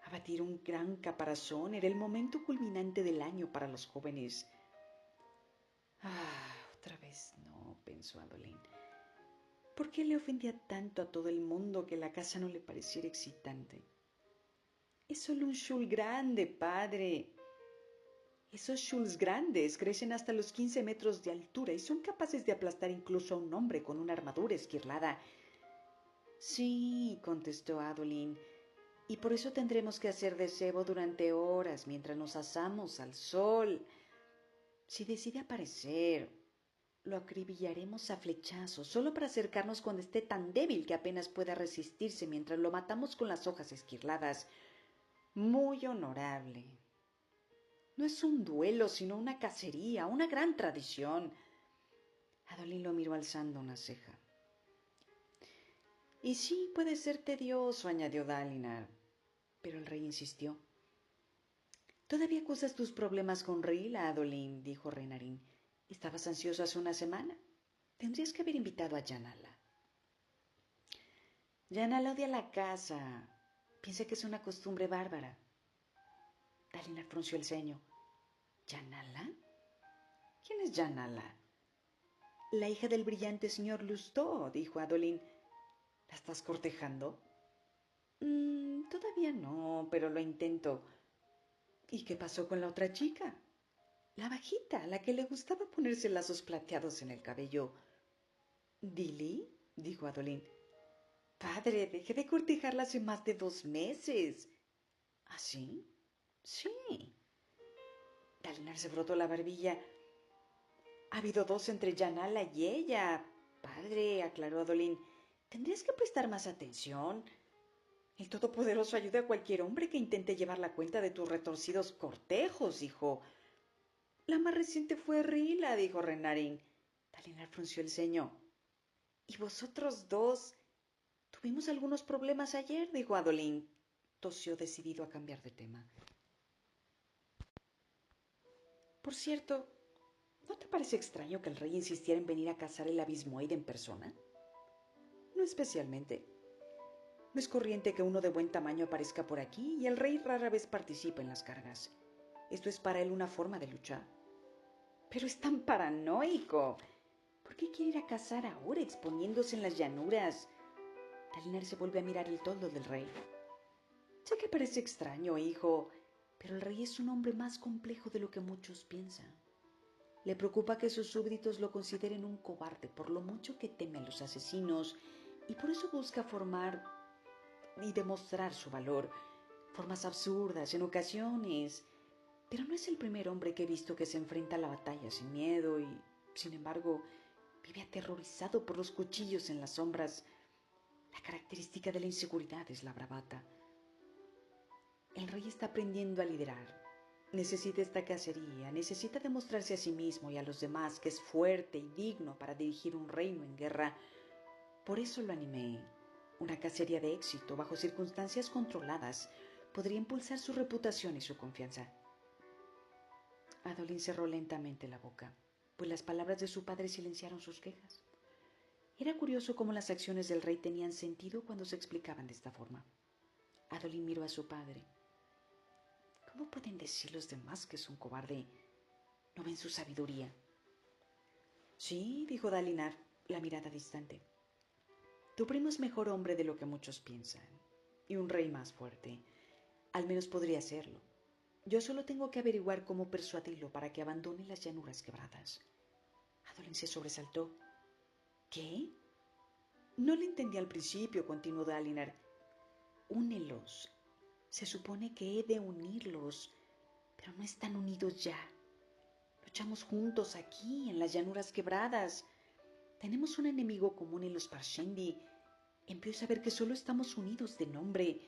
Abatir un gran caparazón era el momento culminante del año para los jóvenes». Otra vez no, pensó Adolín. ¿Por qué le ofendía tanto a todo el mundo que la casa no le pareciera excitante? Es solo un shul grande, padre. Esos shuls grandes crecen hasta los 15 metros de altura y son capaces de aplastar incluso a un hombre con una armadura esquirlada. Sí, contestó Adolín, y por eso tendremos que hacer de cebo durante horas mientras nos asamos al sol. Si decide aparecer, lo acribillaremos a flechazos, solo para acercarnos cuando esté tan débil que apenas pueda resistirse mientras lo matamos con las hojas esquirladas. Muy honorable. No es un duelo, sino una cacería, una gran tradición. Adolín lo miró alzando una ceja. Y sí, puede ser tedioso, añadió Dalinar. Pero el rey insistió. Todavía acusas tus problemas con Rila, Adolín, dijo Renarín. Estabas ansioso hace una semana. Tendrías que haber invitado a Yanala. Yanala odia la casa. Piensa que es una costumbre bárbara. Dalinar frunció el ceño. ¿Yanala? ¿Quién es Yanala? La hija del brillante señor Lustó, dijo Adolín. ¿La estás cortejando? Todavía no, pero lo intento. ¿Y qué pasó con la otra chica? La bajita, la que le gustaba ponerse lazos plateados en el cabello. ¿Dilly? Dijo Adolín. Padre, dejé de cortejarla hace más de 2 meses. ¿Ah, sí? Sí. Dalinar se frotó la barbilla. Ha habido dos entre Yanala y ella. Padre, aclaró Adolín, tendrías que prestar más atención. El Todopoderoso ayuda a cualquier hombre que intente llevar la cuenta de tus retorcidos cortejos, dijo. La más reciente fue Rila, dijo Renarín. Dalinar frunció el ceño. ¿Y vosotros dos? Tuvimos algunos problemas ayer, dijo Adolín. Tosió decidido a cambiar de tema. Por cierto, ¿no te parece extraño que el rey insistiera en venir a cazar el abismoide en persona? No especialmente. No es corriente que uno de buen tamaño aparezca por aquí y el rey rara vez participa en las cargas. Esto es para él una forma de luchar. Pero es tan paranoico. ¿Por qué quiere ir a cazar ahora exponiéndose en las llanuras? Dalinar se vuelve a mirar el toldo del rey. Sé que parece extraño, hijo, pero el rey es un hombre más complejo de lo que muchos piensan. Le preocupa que sus súbditos lo consideren un cobarde por lo mucho que teme a los asesinos y por eso busca formar y demostrar su valor. Formas absurdas en ocasiones, pero no es el primer hombre que he visto que se enfrenta a la batalla sin miedo y, sin embargo, vive aterrorizado por los cuchillos en las sombras. La característica de la inseguridad es la bravata. El rey está aprendiendo a liderar. Necesita esta cacería, necesita demostrarse a sí mismo y a los demás que es fuerte y digno para dirigir un reino en guerra. Por eso lo animé. Una cacería de éxito, bajo circunstancias controladas, podría impulsar su reputación y su confianza. Adolín cerró lentamente la boca, pues las palabras de su padre silenciaron sus quejas. Era curioso cómo las acciones del rey tenían sentido cuando se explicaban de esta forma. Adolín miró a su padre. ¿Cómo pueden decir los demás que es un cobarde? ¿No ven su sabiduría? Sí, dijo Dalinar, la mirada distante. Tu primo es mejor hombre de lo que muchos piensan, y un rey más fuerte. Al menos podría serlo. Yo solo tengo que averiguar cómo persuadirlo para que abandone las llanuras quebradas. Adolín se sobresaltó. ¿Qué? No le entendí al principio, continuó Dalinar. Únelos. Se supone que he de unirlos, pero no están unidos ya. Luchamos juntos aquí, en las llanuras quebradas. Tenemos un enemigo común en los Parshendi. Empiezo a ver que solo estamos unidos de nombre.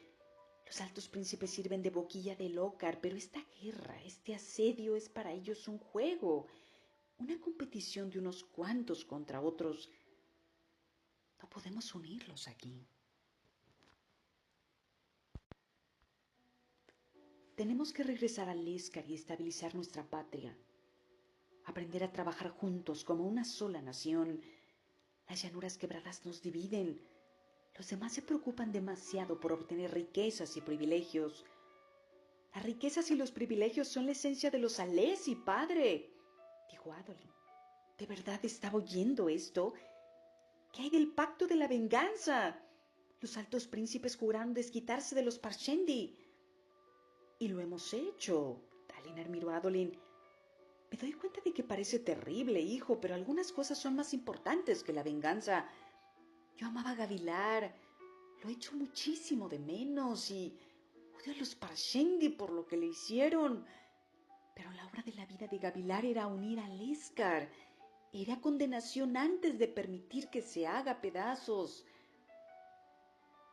Los altos príncipes sirven de boquilla del Ócar, pero esta guerra, este asedio es para ellos un juego, una competición de unos cuantos contra otros. No podemos unirlos aquí. Tenemos que regresar a Leskar y estabilizar nuestra patria. Aprender a trabajar juntos como una sola nación. Las llanuras quebradas nos dividen. Los demás se preocupan demasiado por obtener riquezas y privilegios. Las riquezas y los privilegios son la esencia de los Alesi, padre, dijo Adolín. ¿De verdad estaba oyendo esto? ¿Qué hay del pacto de la venganza? Los altos príncipes juraron desquitarse de los Parshendi. Y lo hemos hecho. Dalinar miró a Adolin. Me doy cuenta de que parece terrible, hijo, pero algunas cosas son más importantes que la venganza. Yo amaba a Gavilar. Lo he hecho muchísimo de menos y odio a los Parshendi por lo que le hicieron. Pero la obra de la vida de Gavilar era unir a Leskar. Era condenación antes de permitir que se haga pedazos.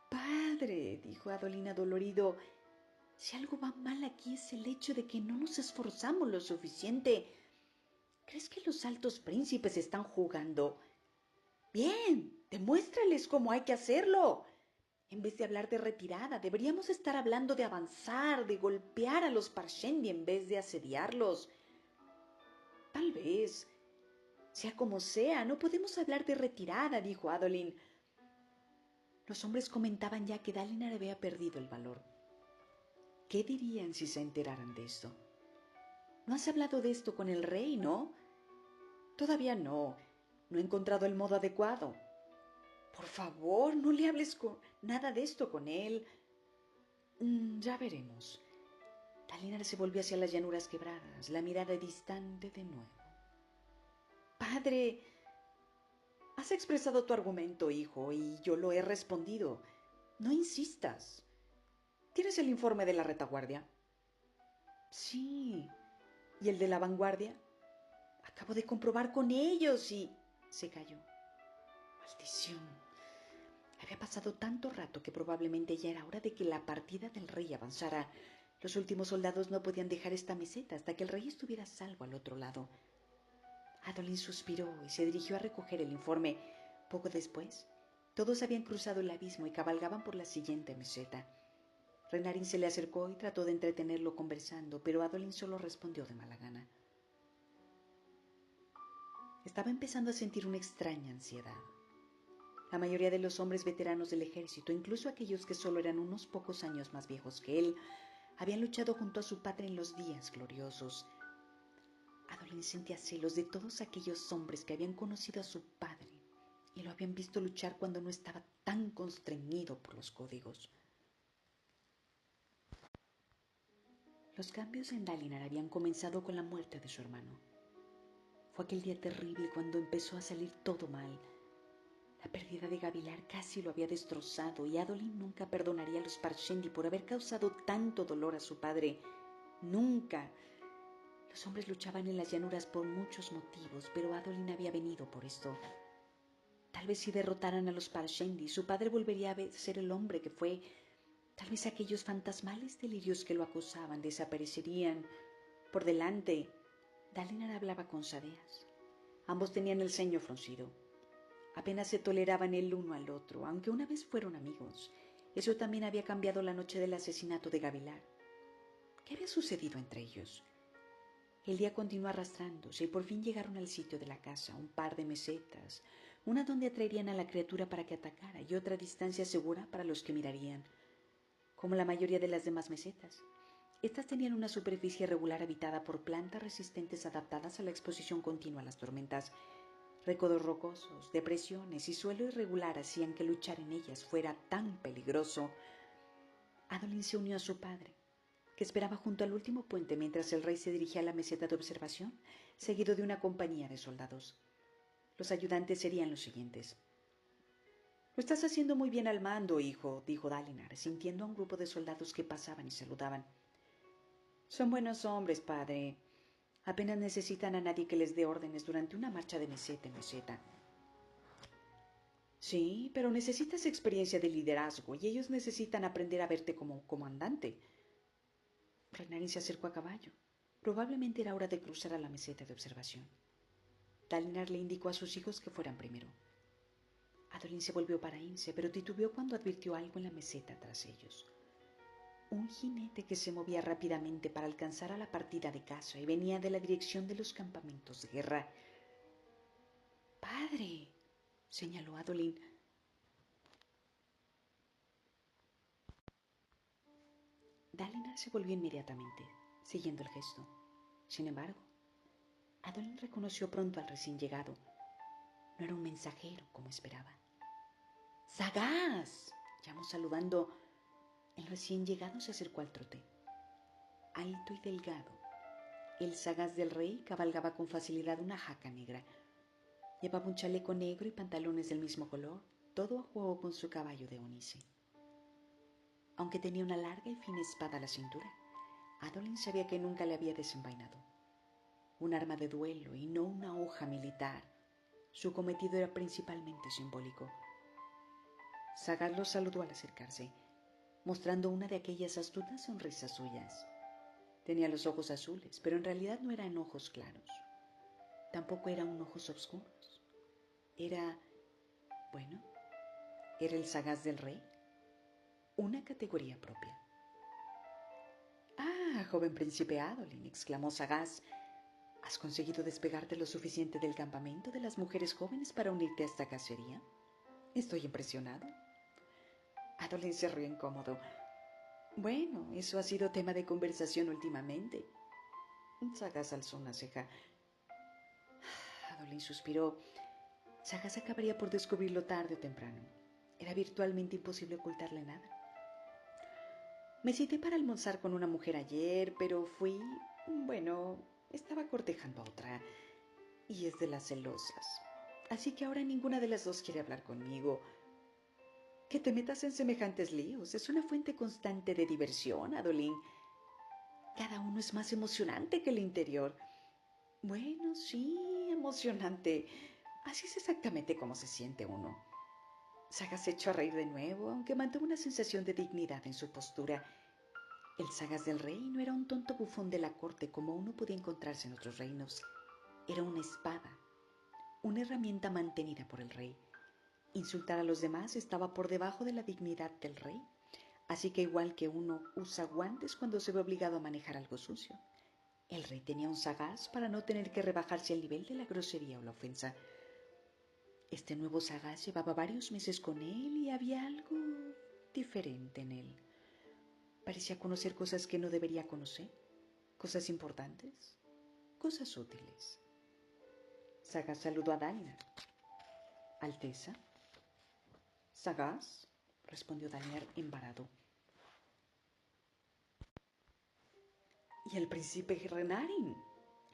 Padre, dijo Adolina dolorido, si algo va mal aquí es el hecho de que no nos esforzamos lo suficiente. ¿Crees que los altos príncipes están jugando? Bien, demuéstrales cómo hay que hacerlo. En vez de hablar de retirada, deberíamos estar hablando de avanzar, de golpear a los Parshendi en vez de asediarlos. Tal vez, sea como sea, no podemos hablar de retirada, dijo Adolin. Los hombres comentaban ya que Dalinar había perdido el valor. ¿Qué dirían si se enteraran de esto? ¿No has hablado de esto con el rey, no? Todavía no. No he encontrado el modo adecuado. Por favor, no le hables nada de esto con él. Ya veremos. Dalinar se volvió hacia las llanuras quebradas, la mirada distante de nuevo. Padre, has expresado tu argumento, hijo, y yo lo he respondido. No insistas. ¿Tienes el informe de la retaguardia? Sí. ¿Y el de la vanguardia? Acabo de comprobar con ellos y... Se calló. Maldición. Había pasado tanto rato que probablemente ya era hora de que la partida del rey avanzara. Los últimos soldados no podían dejar esta meseta hasta que el rey estuviera a salvo al otro lado. Adolin suspiró y se dirigió a recoger el informe. Poco después, todos habían cruzado el abismo y cabalgaban por la siguiente meseta. Renarin se le acercó y trató de entretenerlo conversando, pero Adolin solo respondió de mala gana. Estaba empezando a sentir una extraña ansiedad. La mayoría de los hombres veteranos del ejército, incluso aquellos que solo eran unos pocos años más viejos que él, habían luchado junto a su padre en los días gloriosos. Adolin sentía celos de todos aquellos hombres que habían conocido a su padre y lo habían visto luchar cuando no estaba tan constreñido por los códigos. Los cambios en Dalinar habían comenzado con la muerte de su hermano. Fue aquel día terrible cuando empezó a salir todo mal. La pérdida de Gavilar casi lo había destrozado y Adolin nunca perdonaría a los Parshendi por haber causado tanto dolor a su padre. Nunca. Los hombres luchaban en las llanuras por muchos motivos, pero Adolin había venido por esto. Tal vez si derrotaran a los Parshendi, su padre volvería a ser el hombre que fue. Tal vez aquellos fantasmales delirios que lo acosaban desaparecerían. Por delante, Dalinar hablaba con Sadeas. Ambos tenían el ceño fruncido. Apenas se toleraban el uno al otro, aunque una vez fueron amigos. Eso también había cambiado la noche del asesinato de Gavilar. ¿Qué había sucedido entre ellos? El día continuó arrastrándose y por fin llegaron al sitio de la casa, un par de mesetas, una donde atraerían a la criatura para que atacara y otra distancia segura para los que mirarían. Como la mayoría de las demás mesetas, estas tenían una superficie irregular habitada por plantas resistentes adaptadas a la exposición continua a las tormentas. Recodos rocosos, depresiones y suelo irregular hacían que luchar en ellas fuera tan peligroso. Adolin se unió a su padre, que esperaba junto al último puente mientras el rey se dirigía a la meseta de observación, seguido de una compañía de soldados. Los ayudantes serían los siguientes. «Lo estás haciendo muy bien al mando, hijo», dijo Dalinar, sintiendo a un grupo de soldados que pasaban y saludaban. «Son buenos hombres, padre. Apenas necesitan a nadie que les dé órdenes durante una marcha de meseta en meseta». «Sí, pero necesitas experiencia de liderazgo y ellos necesitan aprender a verte como comandante». Renarin se acercó a caballo. Probablemente era hora de cruzar a la meseta de observación. Dalinar le indicó a sus hijos que fueran primero. Adolin se volvió para irse, pero titubeó cuando advirtió algo en la meseta tras ellos. Un jinete que se movía rápidamente para alcanzar a la partida de caza y venía de la dirección de los campamentos de guerra. «¡Padre!», señaló Adolin. Dalinar se volvió inmediatamente, siguiendo el gesto. Sin embargo, Adolin reconoció pronto al recién llegado. No era un mensajero como esperaba. ¡Sagaz!, llamó saludando. El recién llegado se acercó al trote. Alto y delgado, el sagaz del rey cabalgaba con facilidad una jaca negra. Llevaba un chaleco negro y pantalones del mismo color, todo a juego con su caballo de ónice. Aunque tenía una larga y fina espada a la cintura, Adolin sabía que nunca le había desenvainado. Un arma de duelo y no una hoja militar. Su cometido era principalmente simbólico. Sagaz lo saludó al acercarse, mostrando una de aquellas astutas sonrisas suyas. Tenía los ojos azules, pero en realidad no eran ojos claros. Tampoco eran ojos oscuros. Era el sagaz del rey. Una categoría propia. «Ah, joven príncipe Adolin», exclamó Sagaz, «¿has conseguido despegarte lo suficiente del campamento de las mujeres jóvenes para unirte a esta cacería? Estoy impresionado». Adolin se rió incómodo. «Bueno, eso ha sido tema de conversación últimamente». Sagaz alzó una ceja. Adolin suspiró. Sagaz acabaría por descubrirlo tarde o temprano. Era virtualmente imposible ocultarle nada. «Me cité para almorzar con una mujer ayer, pero estaba cortejando a otra, y es de las celosas. Así que ahora ninguna de las dos quiere hablar conmigo. Que te metas en semejantes líos es una fuente constante de diversión, Adolin. Cada uno es más emocionante que el interior». «Bueno, sí, emocionante. Así es exactamente como se siente uno». Sagaz se echó a reír de nuevo, aunque mantuvo una sensación de dignidad en su postura. El sagaz del rey no era un tonto bufón de la corte como uno podía encontrarse en otros reinos. Era una espada, una herramienta mantenida por el rey. Insultar a los demás estaba por debajo de la dignidad del rey. Así que igual que uno usa guantes cuando se ve obligado a manejar algo sucio, el rey tenía un sagaz para no tener que rebajarse al nivel de la grosería o la ofensa. Este nuevo sagaz llevaba varios meses con él y había algo diferente en él. Parecía conocer cosas que no debería conocer, cosas importantes, cosas útiles. Sagaz saludó a Dalinar. «Alteza». «Sagaz», respondió Dalinar embarado. «¿Y el príncipe Renarin?».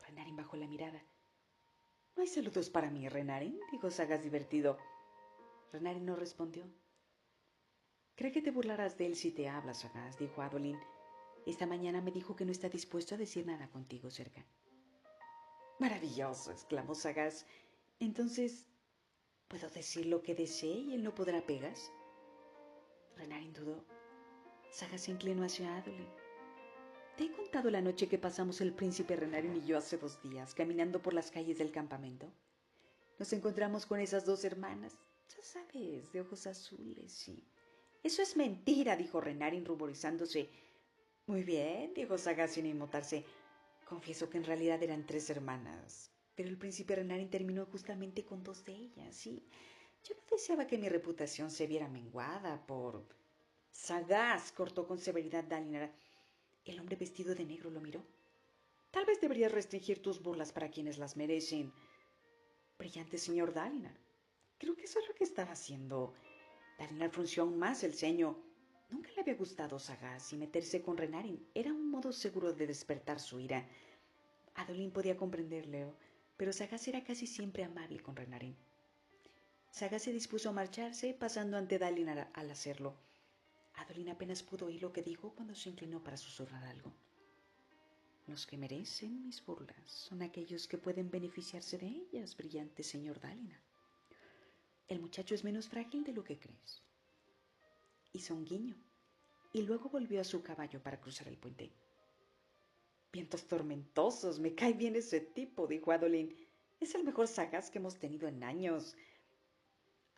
Renarin bajó la mirada. «No hay saludos para mí, Renarin», dijo Sagaz divertido. Renarin no respondió. «Cree que te burlarás de él si te habla, Sagaz», dijo Adolin. «Esta mañana me dijo que no está dispuesto a decir nada contigo cerca». «Maravilloso», exclamó Sagaz. «Entonces, ¿puedo decir lo que desee y él no podrá pegas?». Renarin dudó. Sagaz se inclinó hacia Adolin. «¿Te he contado la noche que pasamos el príncipe Renarin y yo hace 2 días, caminando por las calles del campamento? Nos encontramos con esas 2 hermanas, ya sabes, de ojos azules, sí». «Eso es mentira», dijo Renarin ruborizándose. «Muy bien», dijo Sagaz sin inmutarse. «Confieso que en realidad eran 3 hermanas, pero el príncipe Renarin terminó justamente con 2 de ellas, sí. Yo no deseaba que mi reputación se viera menguada por...». «Sagaz», cortó con severidad Dalinar. El hombre vestido de negro lo miró. «Tal vez deberías restringir tus burlas para quienes las merecen». «Brillante señor Dalinar. Creo que eso es lo que estaba haciendo». Dalinar frunció aún más el ceño. Nunca le había gustado Sagaz y meterse con Renarin era un modo seguro de despertar su ira. Adolin podía comprenderle, pero Sagaz era casi siempre amable con Renarin. Sagaz se dispuso a marcharse, pasando ante Dalinar al hacerlo. Adolin apenas pudo oír lo que dijo cuando se inclinó para susurrar algo. «Los que merecen mis burlas son aquellos que pueden beneficiarse de ellas, brillante señor Dalinar. El muchacho es menos frágil de lo que crees». Hizo un guiño y luego volvió a su caballo para cruzar el puente. «Vientos tormentosos, me cae bien ese tipo», dijo Adolin. «Es el mejor sagaz que hemos tenido en años».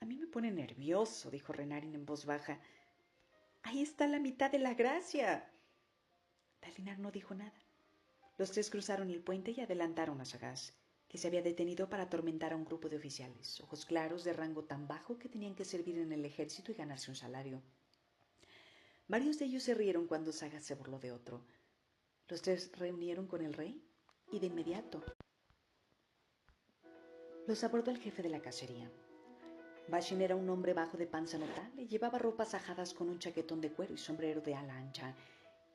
«A mí me pone nervioso», dijo Renarin en voz baja. «Ahí está la mitad de la gracia». Dalinar no dijo nada. Los 3 cruzaron el puente y adelantaron a Sagaz, que se había detenido para atormentar a un grupo de oficiales, ojos claros de rango tan bajo que tenían que servir en el ejército y ganarse un salario. Varios de ellos se rieron cuando Sagaz se burló de otro. Los 3 reunieron con el rey y de inmediato Los abordó el jefe de la cacería. Bashin era un hombre bajo de panza notable, llevaba ropas ajadas con un chaquetón de cuero y sombrero de ala ancha.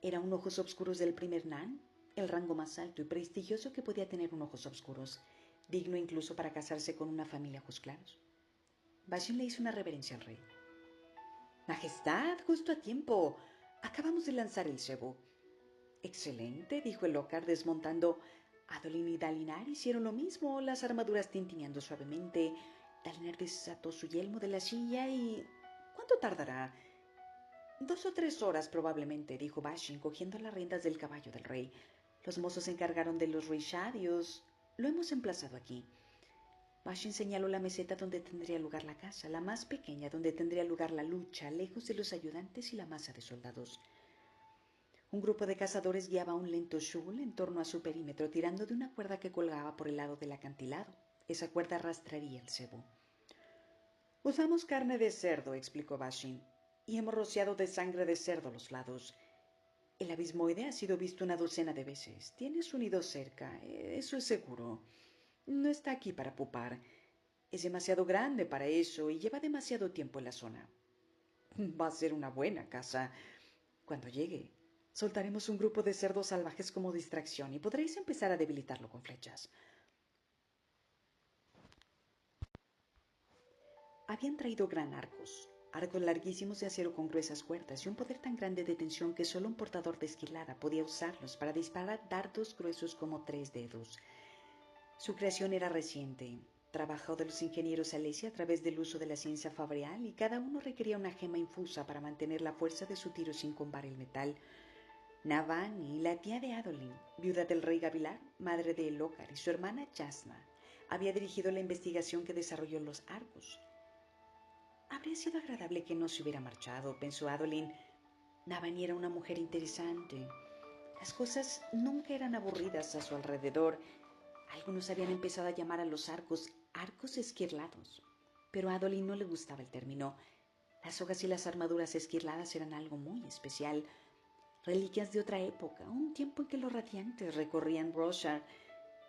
Era un ojos obscuros del primer nan, el rango más alto y prestigioso que podía tener un ojos obscuros, digno incluso para casarse con una familia ojos claros. Bashin le hizo una reverencia al rey. Majestad, justo a tiempo. Acabamos de lanzar el cebo. Excelente, dijo el Lockhart desmontando. Adolin y Dalinar hicieron lo mismo, las armaduras tintineando suavemente. Dalinar desató su yelmo de la silla y... ¿Cuánto tardará? 2 o 3 horas probablemente, dijo Bashin, cogiendo las riendas del caballo del rey. Los mozos se encargaron de los rishadios. Lo hemos emplazado aquí. Bashin señaló la meseta donde tendría lugar la caza, la más pequeña, donde tendría lugar la lucha, lejos de los ayudantes y la masa de soldados. Un grupo de cazadores guiaba un lento shul en torno a su perímetro, tirando de una cuerda que colgaba por el lado del acantilado. Esa cuerda arrastraría el cebo. Usamos carne de cerdo, explicó Bashin, y hemos rociado de sangre de cerdo los lados. El abismoide ha sido visto una docena de veces. Tiene su nido cerca, eso es seguro. No está aquí para pupar. Es demasiado grande para eso y lleva demasiado tiempo en la zona. Va a ser una buena caza. Cuando llegue, soltaremos un grupo de cerdos salvajes como distracción y podréis empezar a debilitarlo con flechas. Habían traído gran arcos larguísimos de acero con gruesas cuerdas y un poder tan grande de tensión que solo un portador de esquilada podía usarlos para disparar dardos gruesos como 3 dedos. Su creación era reciente, trabajo de los ingenieros Alessi a través del uso de la ciencia fabrial y cada uno requería una gema infusa para mantener la fuerza de su tiro sin combar el metal. Navani, la tía de Adolin, viuda del rey Gavilar, madre de Elócar y su hermana Jasna, había dirigido la investigación que desarrolló los arcos. Habría sido agradable que no se hubiera marchado, pensó Adolin. Navani era una mujer interesante. Las cosas nunca eran aburridas a su alrededor. Algunos habían empezado a llamar a los arcos esquirlados, pero a Adolin no le gustaba el término. Las sogas y las armaduras esquirladas eran algo muy especial, reliquias de otra época, un tiempo en que los radiantes recorrían Roshar.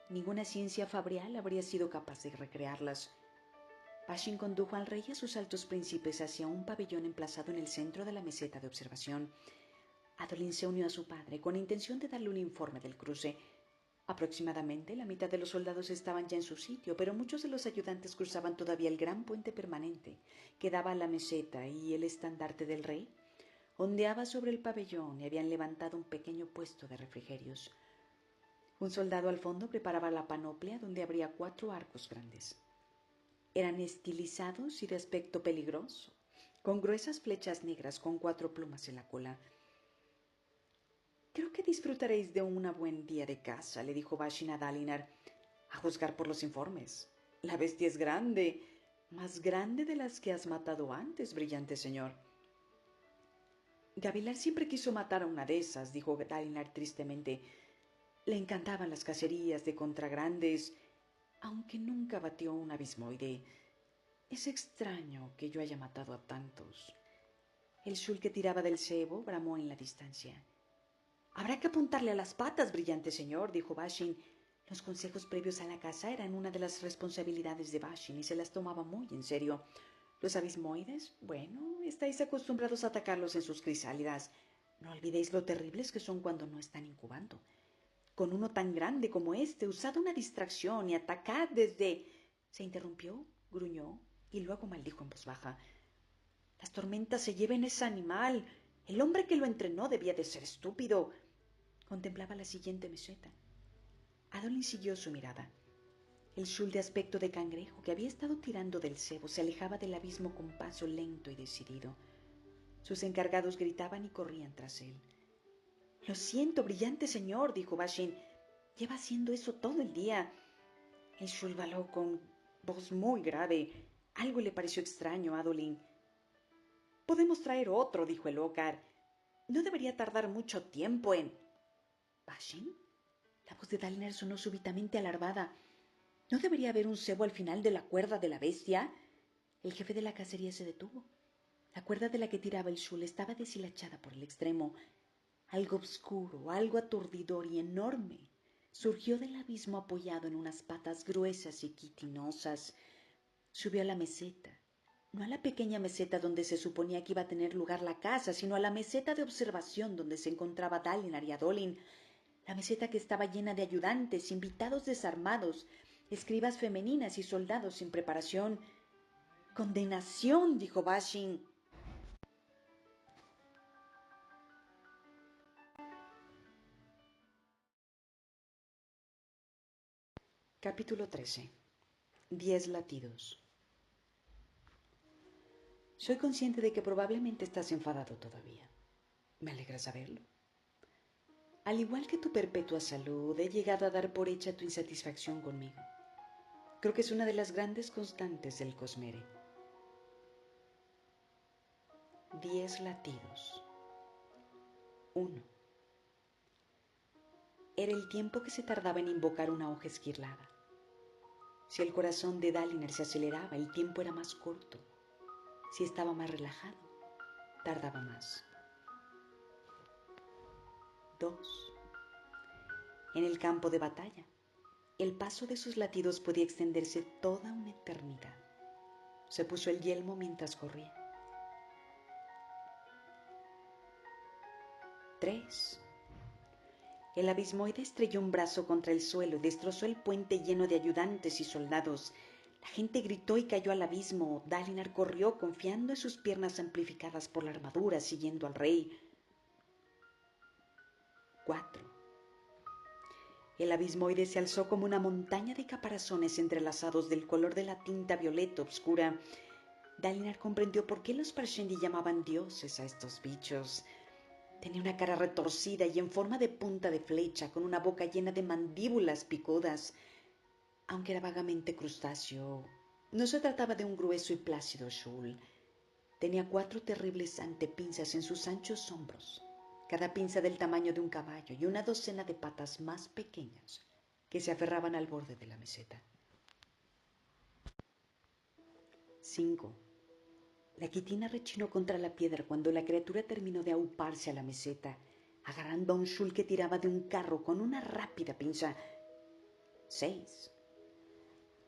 Ninguna ciencia fabrial habría sido capaz de recrearlas. Bashin condujo al rey y a sus altos príncipes hacia un pabellón emplazado en el centro de la meseta de observación. Adolin se unió a su padre con la intención de darle un informe del cruce. Aproximadamente la mitad de los soldados estaban ya en su sitio, pero muchos de los ayudantes cruzaban todavía el gran puente permanente que daba a la meseta y el estandarte del rey ondeaba sobre el pabellón y habían levantado un pequeño puesto de refrigerios. Un soldado al fondo preparaba la panoplia donde habría 4 arcos grandes. Eran estilizados y de aspecto peligroso, con gruesas flechas negras con 4 plumas en la cola. Creo que disfrutaréis de un buen día de caza, le dijo Bashin a Dalinar, a juzgar por los informes. La bestia es grande, más grande de las que has matado antes, brillante señor. Gavilar siempre quiso matar a una de esas, dijo Dalinar tristemente. Le encantaban las cacerías de contragrandes, aunque nunca batió un abismoide. Es extraño que yo haya matado a tantos. El shul que tiraba del cebo bramó en la distancia. Habrá que apuntarle a las patas, brillante señor, dijo Bashin. Los consejos previos a la caza eran una de las responsabilidades de Bashin y se las tomaba muy en serio. Los abismoides, bueno, estáis acostumbrados a atacarlos en sus crisálidas. No olvidéis lo terribles que son cuando no están incubando. Con uno tan grande como este, usad una distracción y atacad desde... Se interrumpió, gruñó y luego maldijo en voz baja. Las tormentas se lleven ese animal. El hombre que lo entrenó debía de ser estúpido. Contemplaba la siguiente meseta. Adolin siguió su mirada. El shul de aspecto de cangrejo que había estado tirando del cebo se alejaba del abismo con paso lento y decidido. Sus encargados gritaban y corrían tras él. Lo siento, brillante señor, dijo Bashin. Lleva haciendo eso todo el día. El shul baló con voz muy grave. Algo le pareció extraño a Adolin. Podemos traer otro, dijo el Lockhart. No debería tardar mucho tiempo en... ¿Bashin? La voz de Dalinar sonó súbitamente alarmada. ¿No debería haber un cebo al final de la cuerda de la bestia? El jefe de la cacería se detuvo. La cuerda de la que tiraba el shul estaba deshilachada por el extremo. Algo oscuro, algo aturdidor y enorme Surgió del abismo apoyado en unas patas gruesas y quitinosas. Subió a la meseta, no a la pequeña meseta donde se suponía que iba a tener lugar la caza, sino a la meseta de observación donde se encontraba Dalinar y Adolin, la meseta que estaba llena de ayudantes, invitados desarmados, escribas femeninas y soldados sin preparación. «¡Condenación!», dijo Bashin. Capítulo 13. 10 latidos. Soy consciente de que probablemente estás enfadado todavía. Me alegra saberlo. Al igual que tu perpetua salud, he llegado a dar por hecha tu insatisfacción conmigo. Creo que es una de las grandes constantes del Cosmere. 10 latidos. 1. Era el tiempo que se tardaba en invocar una hoja esquirlada. Si el corazón de Dalinar se aceleraba, el tiempo era más corto. Si estaba más relajado, tardaba más. 2. En el campo de batalla, el paso de sus latidos podía extenderse toda una eternidad. Se puso el yelmo mientras corría. 3. El abismoide estrelló un brazo contra el suelo y destrozó el puente lleno de ayudantes y soldados. La gente gritó y cayó al abismo. Dalinar corrió confiando en sus piernas amplificadas por la armadura, siguiendo al rey. 4. El abismoide se alzó como una montaña de caparazones entrelazados del color de la tinta violeta oscura. Dalinar comprendió por qué los Parshendi llamaban dioses a estos bichos. Tenía una cara retorcida y en forma de punta de flecha, con una boca llena de mandíbulas picudas. Aunque era vagamente crustáceo, no se trataba de un grueso y plácido Shul. Tenía 4 terribles antepinzas en sus anchos hombros, cada pinza del tamaño de un caballo, y una docena de patas más pequeñas que se aferraban al borde de la meseta. 5. La quitina rechinó contra la piedra cuando la criatura terminó de auparse a la meseta, agarrando a un Shul que tiraba de un carro con una rápida pinza. 6.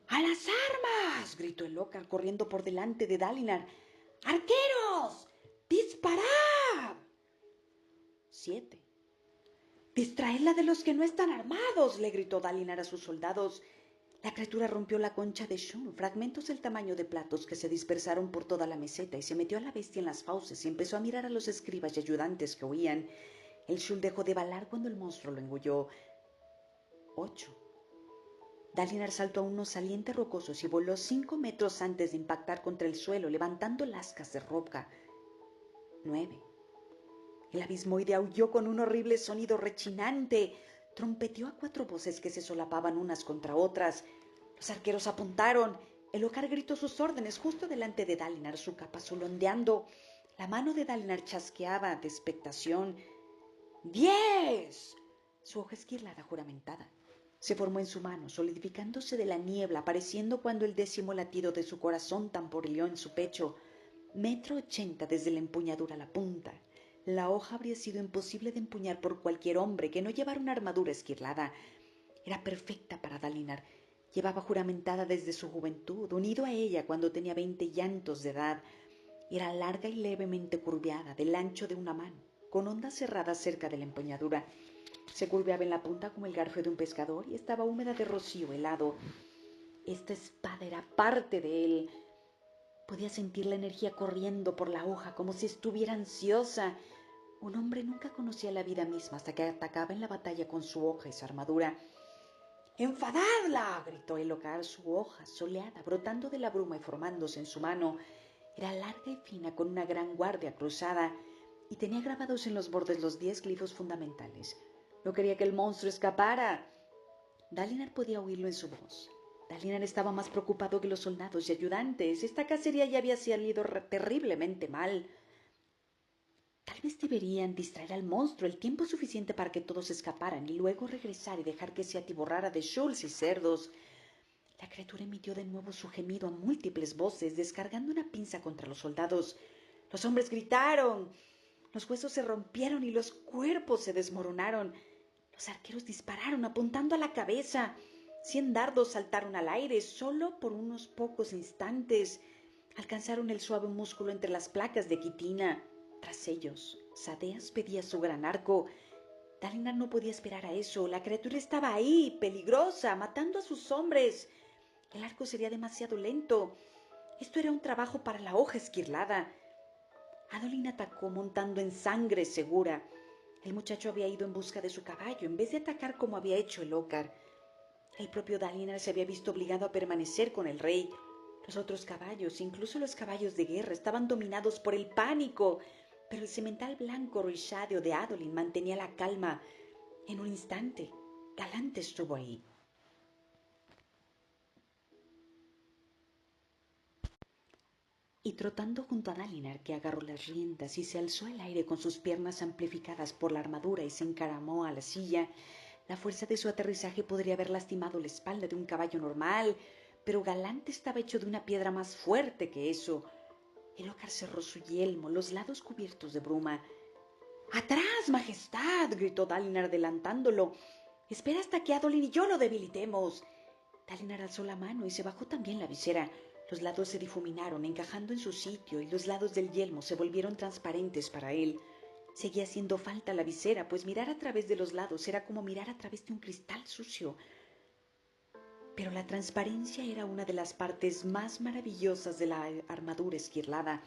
«¡A las armas!», gritó el Ocar corriendo por delante de Dalinar. «¡Arqueros! ¡Disparad!». 7. «¡Distraedla de los que no están armados!», le gritó Dalinar a sus soldados. La criatura rompió la concha de Shul, fragmentos del tamaño de platos que se dispersaron por toda la meseta, y se metió a la bestia en las fauces y empezó a mirar a los escribas y ayudantes que huían. El Shul dejó de balar cuando el monstruo lo engulló. 8. Dalinar saltó a unos salientes rocosos y voló 5 metros antes de impactar contra el suelo, levantando lascas de roca. 9. El abismoide aulló con un horrible sonido rechinante. Trompeteó a 4 voces que se solapaban unas contra otras. Los arqueros apuntaron. El Ocar gritó sus órdenes justo delante de Dalinar, su capa ondeando. La mano de Dalinar chasqueaba de expectación. 10. Su hoja esquirlada juramentada se formó en su mano, solidificándose de la niebla, apareciendo cuando el 10º latido de su corazón tamborileó en su pecho. 1,80 m desde la empuñadura a la punta. La hoja habría sido imposible de empuñar por cualquier hombre que no llevara una armadura esquirlada. Era perfecta para Dalinar. Llevaba juramentada desde su juventud, unido a ella cuando tenía 20 llantos de edad. Era larga y levemente curveada, del ancho de una mano, con ondas cerradas cerca de la empuñadura. Se curveaba en la punta como el garfio de un pescador y estaba húmeda de rocío helado. Esta espada era parte de él. Podía sentir la energía corriendo por la hoja como si estuviera ansiosa. Un hombre nunca conocía la vida misma hasta que atacaba en la batalla con su hoja y su armadura. «¡Enfadadla!», gritó el Ocar, su hoja soleada, brotando de la bruma y formándose en su mano. Era larga y fina, con una gran guardia cruzada, y tenía grabados en los bordes los 10 glifos fundamentales. No quería que el monstruo escapara. Dalinar podía oírlo en su voz. Dalinar estaba más preocupado que los soldados y ayudantes. Esta cacería ya había salido terriblemente mal. Tal vez deberían distraer al monstruo el tiempo suficiente para que todos escaparan y luego regresar y dejar que se atiborrara de shuls y cerdos. La criatura emitió de nuevo su gemido a múltiples voces, descargando una pinza contra los soldados. Los hombres gritaron. Los huesos se rompieron y los cuerpos se desmoronaron. Los arqueros dispararon apuntando a la cabeza. 100 dardos saltaron al aire solo por unos pocos instantes. Alcanzaron el suave músculo entre las placas de quitina. Tras ellos, Sadeas pedía su gran arco. Dalinar no podía esperar a eso. La criatura estaba ahí, peligrosa, matando a sus hombres. El arco sería demasiado lento. Esto era un trabajo para la hoja esquirlada. Adolin atacó montando en sangre segura. El muchacho había ido en busca de su caballo, en vez de atacar como había hecho el Ocar. El propio Dalinar se había visto obligado a permanecer con el rey. Los otros caballos, incluso los caballos de guerra, estaban dominados por el pánico, pero el semental blanco roixádeo de Adolin mantenía la calma. En un instante, Galante estuvo ahí. Y trotando junto a Dalinar, que agarró las riendas y se alzó al aire con sus piernas amplificadas por la armadura y se encaramó a la silla, la fuerza de su aterrizaje podría haber lastimado la espalda de un caballo normal, pero Galante estaba hecho de una piedra más fuerte que eso. El Ocar cerró su yelmo, los lados cubiertos de bruma. ¡Atrás, majestad! Gritó Dalinar adelantándolo. Espera hasta que Adolin y yo lo debilitemos. Dalinar alzó la mano y se bajó también la visera. Los lados se difuminaron, encajando en su sitio, y los lados del yelmo se volvieron transparentes para él. Seguía haciendo falta la visera, pues mirar a través de los lados era como mirar a través de un cristal sucio. Pero la transparencia era una de las partes más maravillosas de la armadura esquirlada.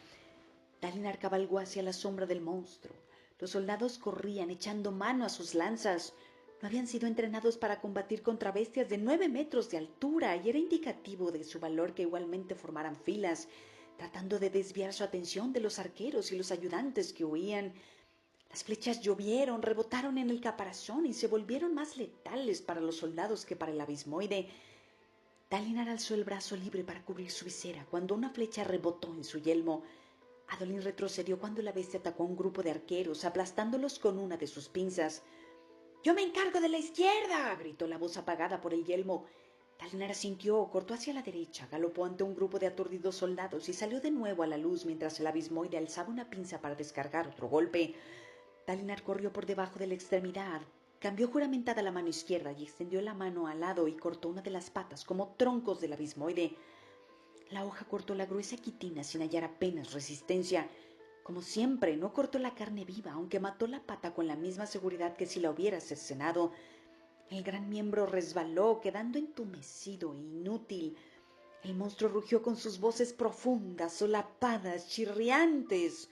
Dalinar cabalgó hacia la sombra del monstruo. Los soldados corrían echando mano a sus lanzas. No habían sido entrenados para combatir contra bestias de 9 metros de altura y era indicativo de su valor que igualmente formaran filas, tratando de desviar su atención de los arqueros y los ayudantes que huían. Las flechas llovieron, rebotaron en el caparazón y se volvieron más letales para los soldados que para el abismoide. Dalinar alzó el brazo libre para cubrir su visera cuando una flecha rebotó en su yelmo. Adolin retrocedió cuando la bestia atacó a un grupo de arqueros, aplastándolos con una de sus pinzas. «¡Yo me encargo de la izquierda!» gritó la voz apagada por el yelmo. Dalinar asintió, cortó hacia la derecha, galopó ante un grupo de aturdidos soldados y salió de nuevo a la luz mientras el abismoide alzaba una pinza para descargar otro golpe. Dalinar corrió por debajo de la extremidad, cambió juramentada la mano izquierda y extendió la mano al lado y cortó una de las patas como troncos del abismoide. La hoja cortó la gruesa quitina sin hallar apenas resistencia. Como siempre, no cortó la carne viva, aunque mató la pata con la misma seguridad que si la hubiera cercenado. El gran miembro resbaló, quedando entumecido e inútil. El monstruo rugió con sus voces profundas, solapadas, chirriantes.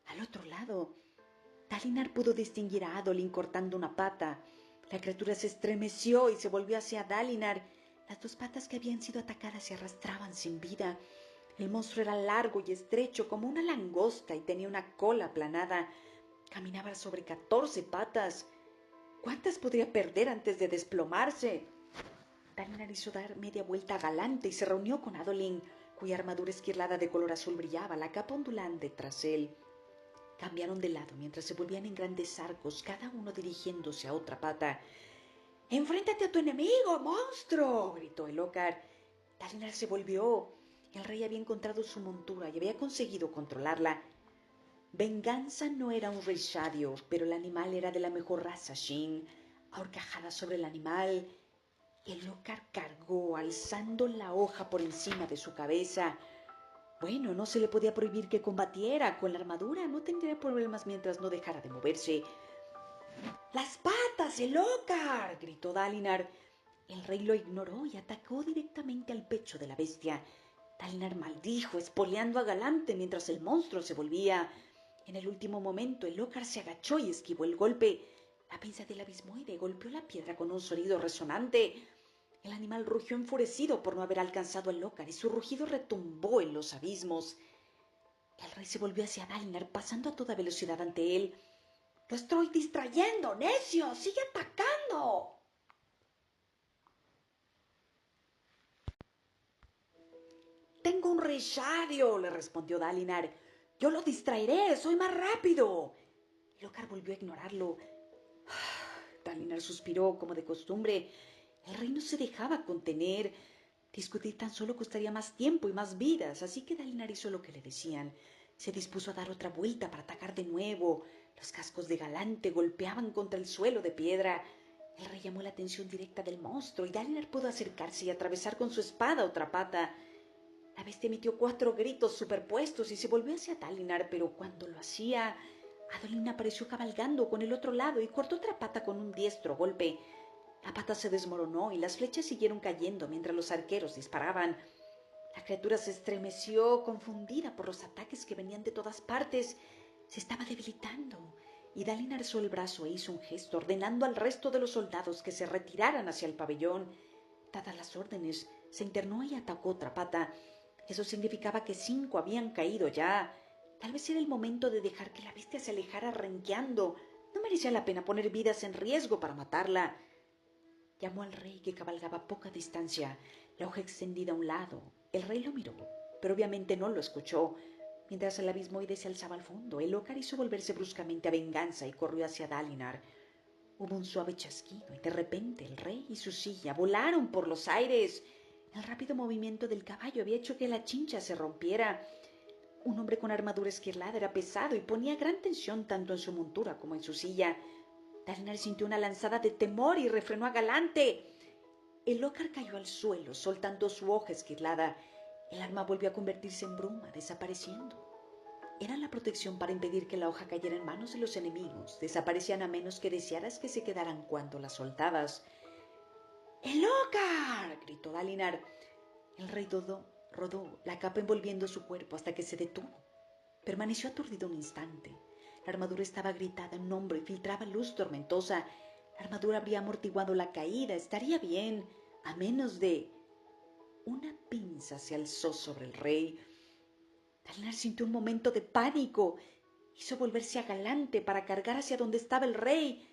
Al otro lado, Dalinar pudo distinguir a Adolin cortando una pata. La criatura se estremeció y se volvió hacia Dalinar. Las dos patas que habían sido atacadas se arrastraban sin vida. El monstruo era largo y estrecho como una langosta y tenía una cola aplanada. Caminaba sobre 14 patas. ¿Cuántas podría perder antes de desplomarse? Dalinar hizo dar media vuelta galante y se reunió con Adolin, cuya armadura esquirlada de color azul brillaba, la capa ondulante tras él. Cambiaron de lado mientras se volvían en grandes arcos, cada uno dirigiéndose a otra pata. «¡Enfréntate a tu enemigo, monstruo!» gritó el Ocar. Dalinar se volvió. El rey había encontrado su montura y había conseguido controlarla. Venganza no era un reishadio, pero el animal era de la mejor raza Shin. Ahorcajada sobre el animal, el Ocar cargó, alzando la hoja por encima de su cabeza. Bueno, no se le podía prohibir que combatiera. Con la armadura no tendría problemas mientras no dejara de moverse. «¡Las patas, el Ocar!» gritó Dalinar. El rey lo ignoró y atacó directamente al pecho de la bestia. Dalinar maldijo, espoleando a Galante mientras el monstruo se volvía. En el último momento, el Ocar se agachó y esquivó el golpe. La pinza del abismoide golpeó la piedra con un sonido resonante. El animal rugió enfurecido por no haber alcanzado al Ocar y su rugido retumbó en los abismos. El rey se volvió hacia Dalinar, pasando a toda velocidad ante él. «¡Lo estoy distrayendo, necio! ¡Sigue atacando!» «Tengo un reishadio», le respondió Dalinar. «Yo lo distraeré, soy más rápido». El Ocar volvió a ignorarlo. Dalinar suspiró como de costumbre. El rey no se dejaba contener. Discutir tan solo costaría más tiempo y más vidas, así que Dalinar hizo lo que le decían. Se dispuso a dar otra vuelta para atacar de nuevo. Los cascos de Galante golpeaban contra el suelo de piedra. El rey llamó la atención directa del monstruo y Dalinar pudo acercarse y atravesar con su espada otra pata. La bestia emitió 4 gritos superpuestos y se volvió hacia Dalinar, pero cuando lo hacía, Adolin apareció cabalgando con el otro lado y cortó otra pata con un diestro golpe. La pata se desmoronó y las flechas siguieron cayendo mientras los arqueros disparaban. La criatura se estremeció, confundida por los ataques que venían de todas partes. Se estaba debilitando, y Dalinar alzó el brazo e hizo un gesto, ordenando al resto de los soldados que se retiraran hacia el pabellón. Dadas las órdenes, se internó y atacó otra pata. Eso significaba que 5 habían caído ya. Tal vez era el momento de dejar que la bestia se alejara renqueando. No merecía la pena poner vidas en riesgo para matarla. Llamó al rey, que cabalgaba a poca distancia, la hoja extendida a un lado. El rey lo miró, pero obviamente no lo escuchó. Mientras el abismoide se alzaba al fondo, el ócar hizo volverse bruscamente a venganza y corrió hacia Dalinar. Hubo un suave chasquido y de repente el rey y su silla volaron por los aires. El rápido movimiento del caballo había hecho que la chincha se rompiera. Un hombre con armadura esquirlada era pesado y ponía gran tensión tanto en su montura como en su silla. Dalinar sintió una lanzada de temor y refrenó a Galante. El ócar cayó al suelo, soltando su hoja esquirlada. El arma volvió a convertirse en bruma, desapareciendo. Era la protección para impedir que la hoja cayera en manos de los enemigos. Desaparecían a menos que desearas que se quedaran cuando la soltabas. ¡El ócar!, gritó Dalinar. El rey rodó la capa envolviendo su cuerpo hasta que se detuvo. Permaneció aturdido un instante. La armadura estaba gritada en un hombro y filtraba luz tormentosa. La armadura habría amortiguado la caída. Estaría bien, a menos de... Una pinza se alzó sobre el rey. Dalinar sintió un momento de pánico. Hizo volverse a Galante para cargar hacia donde estaba el rey.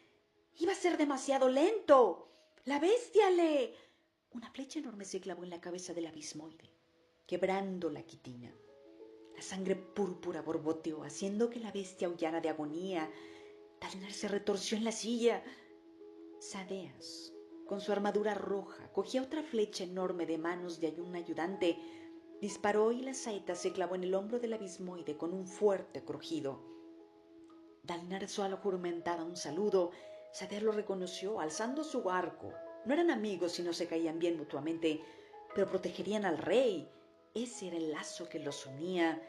Iba a ser demasiado lento. ¡La bestia le...! Una flecha enorme se clavó en la cabeza del abismoide, quebrando la quitina. La sangre púrpura borboteó, haciendo que la bestia aullara de agonía. Dalinar se retorció en la silla. Sadeas, con su armadura roja, cogía otra flecha enorme de manos de un ayudante. Disparó y la saeta se clavó en el hombro del abismoide con un fuerte crujido. Dalinar alzó a la juramentada un saludo. Sadeas lo reconoció, alzando su arco. No eran amigos y no se caían bien mutuamente, pero protegerían al rey. Ese era el lazo que los unía.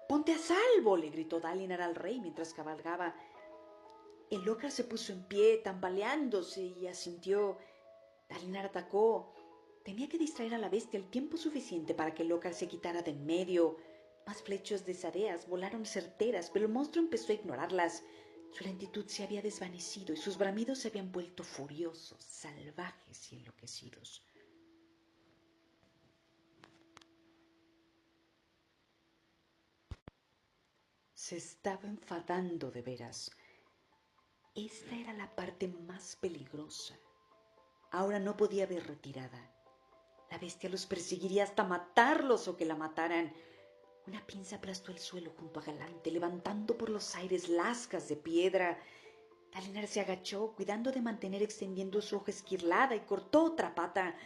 «¡Ponte a salvo!», le gritó Dalinar al rey mientras cabalgaba. El ócar se puso en pie, tambaleándose, y asintió. Dalinar atacó. Tenía que distraer a la bestia el tiempo suficiente para que el ócar se quitara de en medio. Más flechas de Sadeas volaron certeras, pero el monstruo empezó a ignorarlas. Su lentitud se había desvanecido y sus bramidos se habían vuelto furiosos, salvajes y enloquecidos. Se estaba enfadando de veras. Esta era la parte más peligrosa. Ahora no podía haber retirada. La bestia los perseguiría hasta matarlos o que la mataran. Una pinza aplastó el suelo junto a Galante, levantando por los aires lascas de piedra. Dalinar se agachó, cuidando de mantener extendiendo su hoja esquirlada, y cortó otra pata.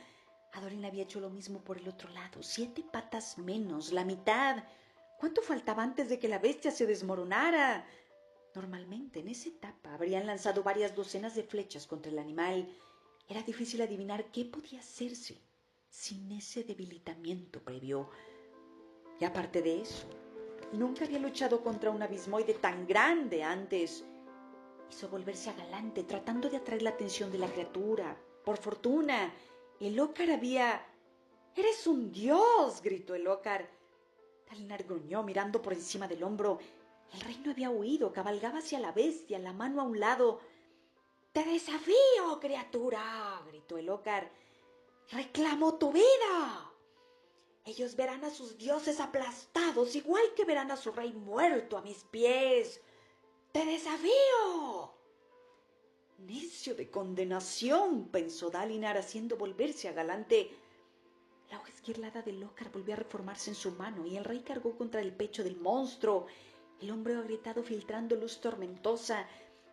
Adolin había hecho lo mismo por el otro lado. 7 patas menos, la mitad. ¿Cuánto faltaba antes de que la bestia se desmoronara? Normalmente, en esa etapa, habrían lanzado varias docenas de flechas contra el animal. Era difícil adivinar qué podía hacerse sin ese debilitamiento previo. Y aparte de eso, nunca había luchado contra un abismoide tan grande antes. Hizo volverse a Galante, tratando de atraer la atención de la criatura. Por fortuna, el ócar había... «¡Eres un dios!», gritó el ócar. Dalinar gruñó, mirando por encima del hombro. El rey no había huido, cabalgaba hacia la bestia, la mano a un lado. «¡Te desafío, criatura!», gritó el ócar. «¡Reclamo tu vida! Ellos verán a sus dioses aplastados, igual que verán a su rey muerto a mis pies. ¡Te desafío!». «Necio de condenación», pensó Dalinar, haciendo volverse a Galante. La hoja esquirlada del ócar volvió a reformarse en su mano y el rey cargó contra el pecho del monstruo. El hombre agrietado, filtrando luz tormentosa,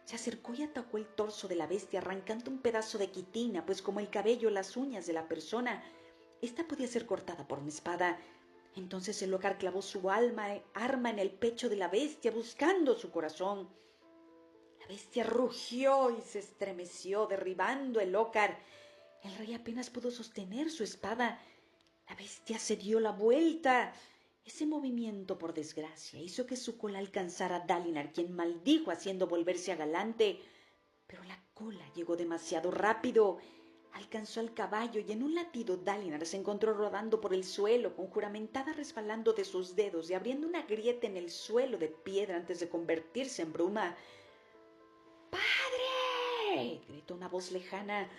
se acercó y atacó el torso de la bestia, arrancando un pedazo de quitina, pues como el cabello, las uñas de la persona, esta podía ser cortada por una espada. Entonces el ócar clavó su arma en el pecho de la bestia, buscando su corazón. La bestia rugió y se estremeció, derribando el ócar. El rey apenas pudo sostener su espada. La bestia se dio la vuelta. Ese movimiento, por desgracia, hizo que su cola alcanzara a Dalinar, quien maldijo haciendo volverse a galante. Pero la cola llegó demasiado rápido. Alcanzó al caballo y en un latido Dalinar se encontró rodando por el suelo, con juramentada resbalando de sus dedos y abriendo una grieta en el suelo de piedra antes de convertirse en bruma. ¡Padre!, gritó una voz lejana.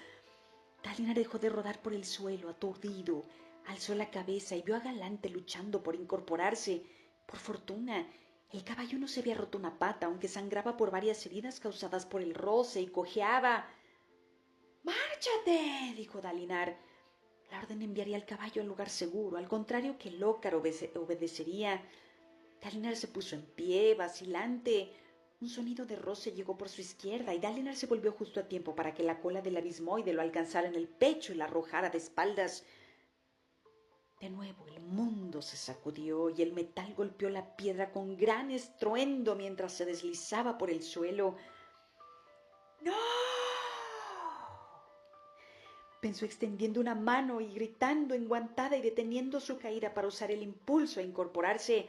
Dalinar dejó de rodar por el suelo, aturdido. Alzó la cabeza y vio a Galante luchando por incorporarse. Por fortuna, el caballo no se había roto una pata, aunque sangraba por varias heridas causadas por el roce y cojeaba. —¡Márchate! —dijo Dalinar. La orden enviaría al caballo al lugar seguro, al contrario que el ócar obedecería. Dalinar se puso en pie, vacilante. Un sonido de roce llegó por su izquierda y Dalinar se volvió justo a tiempo para que la cola del abismoide lo alcanzara en el pecho y la arrojara de espaldas. De nuevo el mundo se sacudió y el metal golpeó la piedra con gran estruendo mientras se deslizaba por el suelo. ¡No! Pensó extendiendo una mano y gritando enguantada y deteniendo su caída para usar el impulso a incorporarse.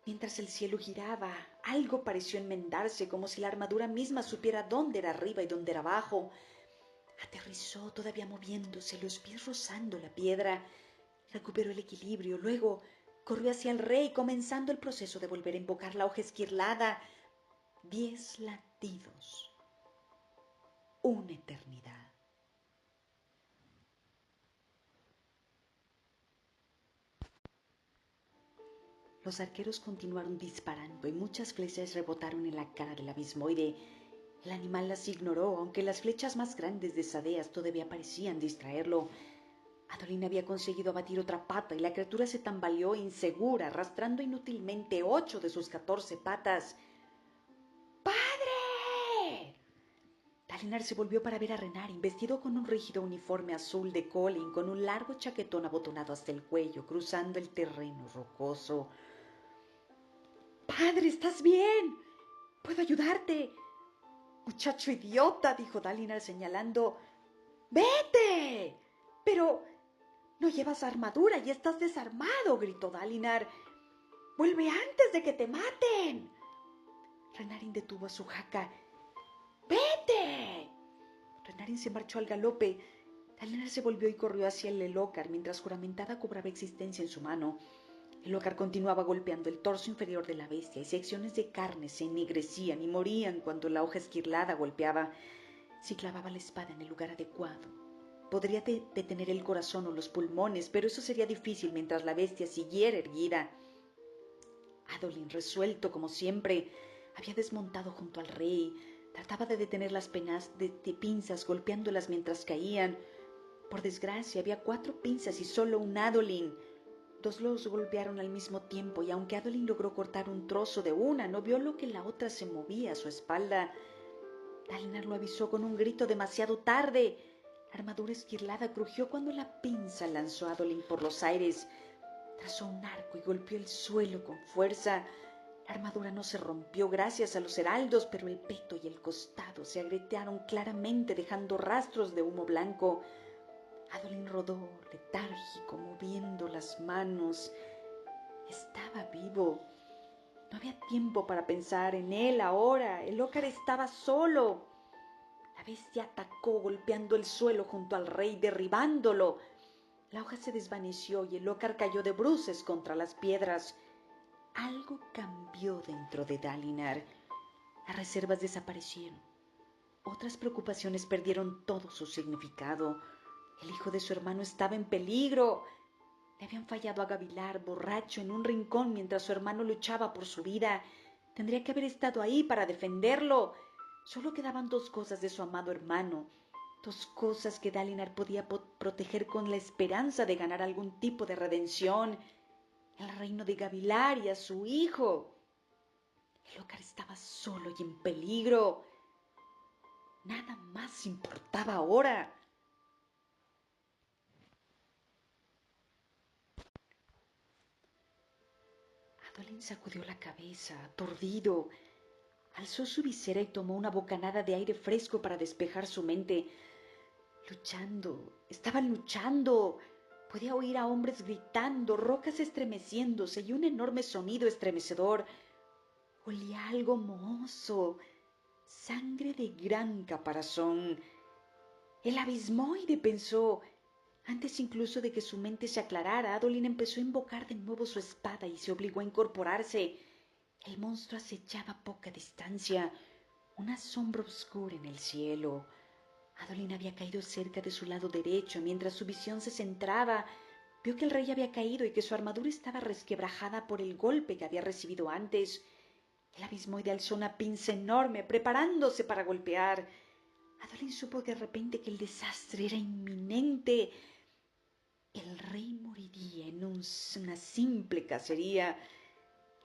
Mientras el cielo giraba, algo pareció enmendarse, como si la armadura misma supiera dónde era arriba y dónde era abajo. Aterrizó, todavía moviéndose, los pies rozando la piedra. Recuperó el equilibrio, luego corrió hacia el rey, comenzando el proceso de volver a invocar la hoja esquirlada. 10 latidos. Una eternidad. Los arqueros continuaron disparando y muchas flechas rebotaron en la cara del abismoide. El animal las ignoró, aunque las flechas más grandes de Sadeas todavía parecían distraerlo. Adolin había conseguido abatir otra pata y la criatura se tambaleó insegura, arrastrando inútilmente 8 de sus 14 patas. ¡Padre! Dalinar se volvió para ver a Renarin, vestido con un rígido uniforme azul de Colin, con un largo chaquetón abotonado hasta el cuello, cruzando el terreno rocoso. —¡Padre, estás bien! —¡Puedo ayudarte! —¡Muchacho idiota! —dijo Dalinar señalando. —¡Vete! —Pero no llevas armadura y estás desarmado —gritó Dalinar. —¡Vuelve antes de que te maten! Renarin detuvo a su jaca. —¡Vete! Renarin se marchó al galope. Dalinar se volvió y corrió hacia el ócar mientras juramentada cobraba existencia en su mano. El ócar continuaba golpeando el torso inferior de la bestia y secciones de carne se ennegrecían y morían cuando la hoja esquirlada golpeaba. Si clavaba la espada en el lugar adecuado, podría detener el corazón o los pulmones, pero eso sería difícil mientras la bestia siguiera erguida. Adolin, resuelto como siempre, había desmontado junto al rey. Trataba de detener las pinzas golpeándolas mientras caían. Por desgracia, había 4 pinzas y solo un Adolin. 2 los golpearon al mismo tiempo y aunque Adolin logró cortar un trozo de una, no vio lo que la otra se movía a su espalda. Dalinar lo avisó con un grito demasiado tarde. La armadura esquirlada crujió cuando la pinza lanzó a Adolin por los aires. Trazó un arco y golpeó el suelo con fuerza. La armadura no se rompió gracias a los heraldos, pero el peto y el costado se agrietaron claramente, dejando rastros de humo blanco. Adolin rodó, letárgico, moviendo las manos. Estaba vivo. No había tiempo para pensar en él ahora. El ócar estaba solo. La bestia atacó, golpeando el suelo junto al rey, derribándolo. La hoja se desvaneció y el ócar cayó de bruces contra las piedras. Algo cambió dentro de Dalinar. Las reservas desaparecieron. Otras preocupaciones perdieron todo su significado. El hijo de su hermano estaba en peligro. Le habían fallado a Gavilar, borracho, en un rincón mientras su hermano luchaba por su vida. Tendría que haber estado ahí para defenderlo. Solo quedaban 2 cosas de su amado hermano. 2 cosas que Dalinar podía proteger con la esperanza de ganar algún tipo de redención. El reino de Gavilar y a su hijo. El ócar estaba solo y en peligro. Nada más importaba ahora. Adolin sacudió la cabeza, aturdido. Alzó su visera y tomó una bocanada de aire fresco para despejar su mente. Estaban luchando. Podía oír a hombres gritando, rocas estremeciéndose y un enorme sonido estremecedor. Olía algo mohoso, sangre de gran caparazón. El abismoide, pensó. Antes incluso de que su mente se aclarara, Adolin empezó a invocar de nuevo su espada y se obligó a incorporarse. El monstruo acechaba a poca distancia, una sombra oscura en el cielo. Adolin había caído cerca de su lado derecho. Mientras su visión se centraba, vio que el rey había caído y que su armadura estaba resquebrajada por el golpe que había recibido antes. El abismoide alzó una pinza enorme, preparándose para golpear. Adolin supo de repente que el desastre era inminente. El rey moriría en una simple cacería.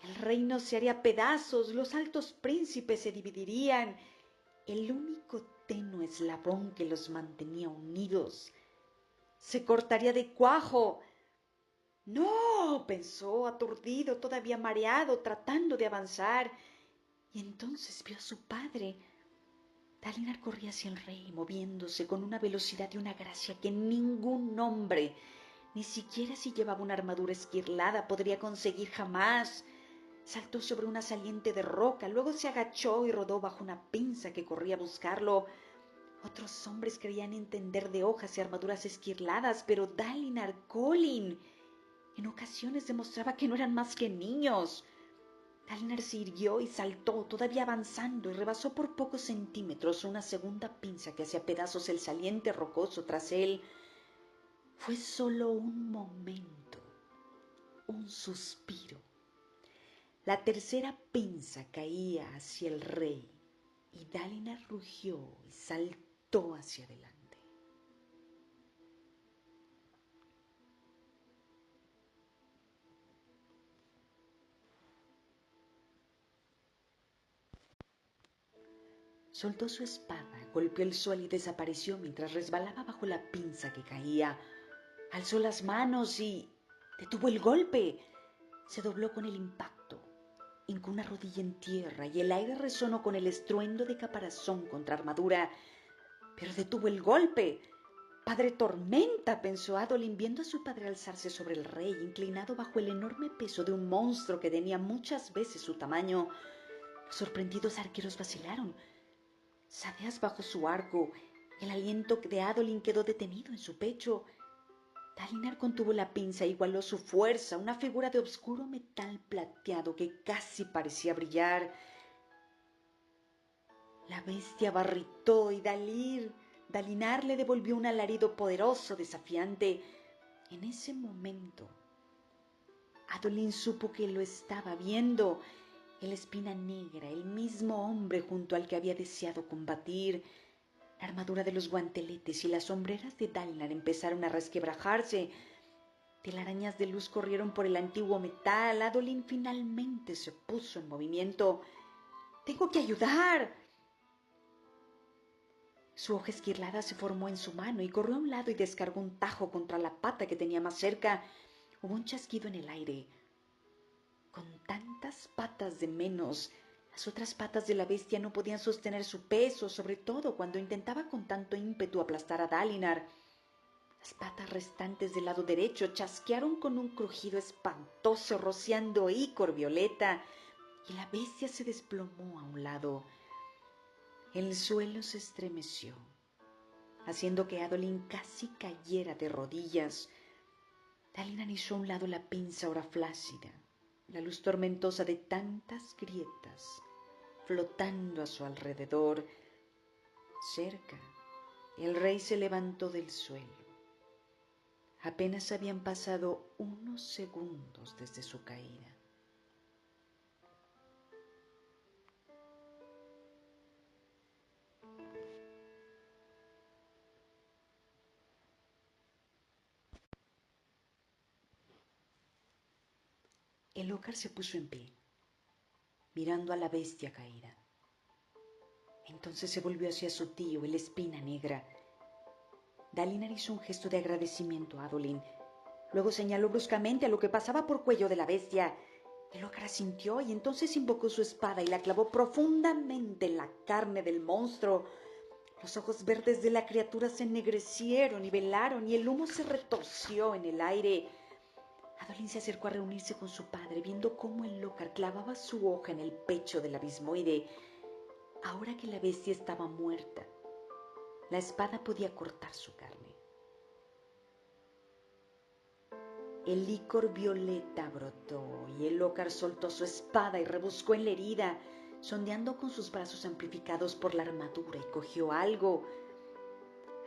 El reino se haría pedazos, los altos príncipes se dividirían. El único tenue eslabón que los mantenía unidos se cortaría de cuajo. No, pensó, aturdido, todavía mareado, tratando de avanzar. Y entonces vio a su padre. Dalinar corría hacia el rey, moviéndose con una velocidad y una gracia que ningún hombre, ni siquiera si llevaba una armadura esquirlada, podría conseguir jamás. Saltó sobre una saliente de roca, luego se agachó y rodó bajo una pinza que corría a buscarlo. Otros hombres creían entender de hojas y armaduras esquirladas, pero Dalinar Kholin en ocasiones demostraba que no eran más que niños. Dalinar se irguió y saltó, todavía avanzando, y rebasó por pocos centímetros una segunda pinza que hacía pedazos el saliente rocoso tras él. Fue solo un momento, un suspiro. La tercera pinza caía hacia el rey y Dalinar rugió y saltó hacia adelante. Soltó su espada, golpeó el suelo y desapareció mientras resbalaba bajo la pinza que caía. Alzó las manos y detuvo el golpe. Se dobló con el impacto. Hincó una rodilla en tierra y el aire resonó con el estruendo de caparazón contra armadura. Pero detuvo el golpe. Padre Tormenta, pensó Adolin, viendo a su padre alzarse sobre el rey, inclinado bajo el enorme peso de un monstruo que tenía muchas veces su tamaño. Los sorprendidos arqueros vacilaron. Sadeas bajo su arco. El aliento de Adolin quedó detenido en su pecho. Dalinar contuvo la pinza e igualó su fuerza, una figura de oscuro metal plateado que casi parecía brillar. La bestia barritó y Dalinar le devolvió un alarido poderoso, desafiante. En ese momento, Adolin supo que lo estaba viendo. El espina negra, el mismo hombre junto al que había deseado combatir. La armadura de los guanteletes y las sombreras de Dalinar empezaron a resquebrajarse. Telarañas de luz corrieron por el antiguo metal. Adolin finalmente se puso en movimiento. ¡Tengo que ayudar! Su hoja esquirlada se formó en su mano y corrió a un lado y descargó un tajo contra la pata que tenía más cerca. Hubo un chasquido en el aire. Con tantas patas de menos, las otras patas de la bestia no podían sostener su peso, sobre todo cuando intentaba con tanto ímpetu aplastar a Dalinar. Las patas restantes del lado derecho chasquearon con un crujido espantoso, rociando ícor violeta, y la bestia se desplomó a un lado. El suelo se estremeció, haciendo que Adolin casi cayera de rodillas. Dalinar hizo a un lado la pinza ahora flácida, la luz tormentosa de tantas grietas flotando a su alrededor. Cerca, el rey se levantó del suelo. Apenas habían pasado unos segundos desde su caída. El ócar se puso en pie, mirando a la bestia caída. Entonces se volvió hacia su tío, el espina negra. Dalinar hizo un gesto de agradecimiento a Adolin. Luego señaló bruscamente a lo que pasaba por cuello de la bestia. El ócar asintió y entonces invocó su espada y la clavó profundamente en la carne del monstruo. Los ojos verdes de la criatura se ennegrecieron y velaron y el humo se retorció en el aire. Adolín se acercó a reunirse con su padre, viendo cómo el ócar clavaba su hoja en el pecho del abismoide. Ahora que la bestia estaba muerta, la espada podía cortar su carne. El licor violeta brotó y el ócar soltó su espada y rebuscó en la herida, sondeando con sus brazos amplificados por la armadura, y cogió algo.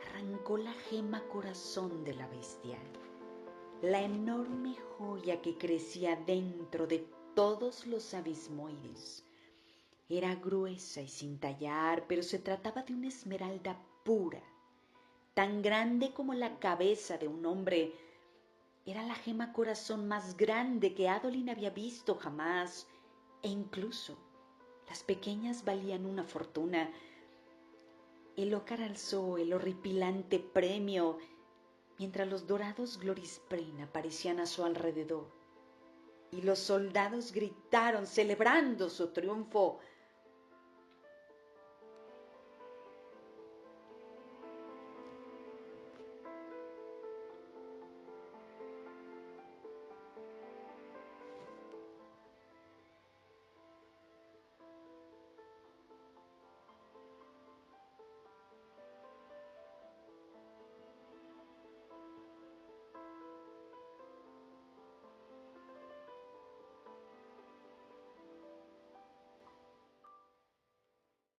Arrancó la gema corazón de la bestia, la enorme joya que crecía dentro de todos los abismoides. Era gruesa y sin tallar, pero se trataba de una esmeralda pura, tan grande como la cabeza de un hombre. Era la gema corazón más grande que Adolín había visto jamás, e incluso las pequeñas valían una fortuna. El ócar alzó el horripilante premio, mientras los dorados Glorispren aparecían a su alrededor, y los soldados gritaron celebrando su triunfo.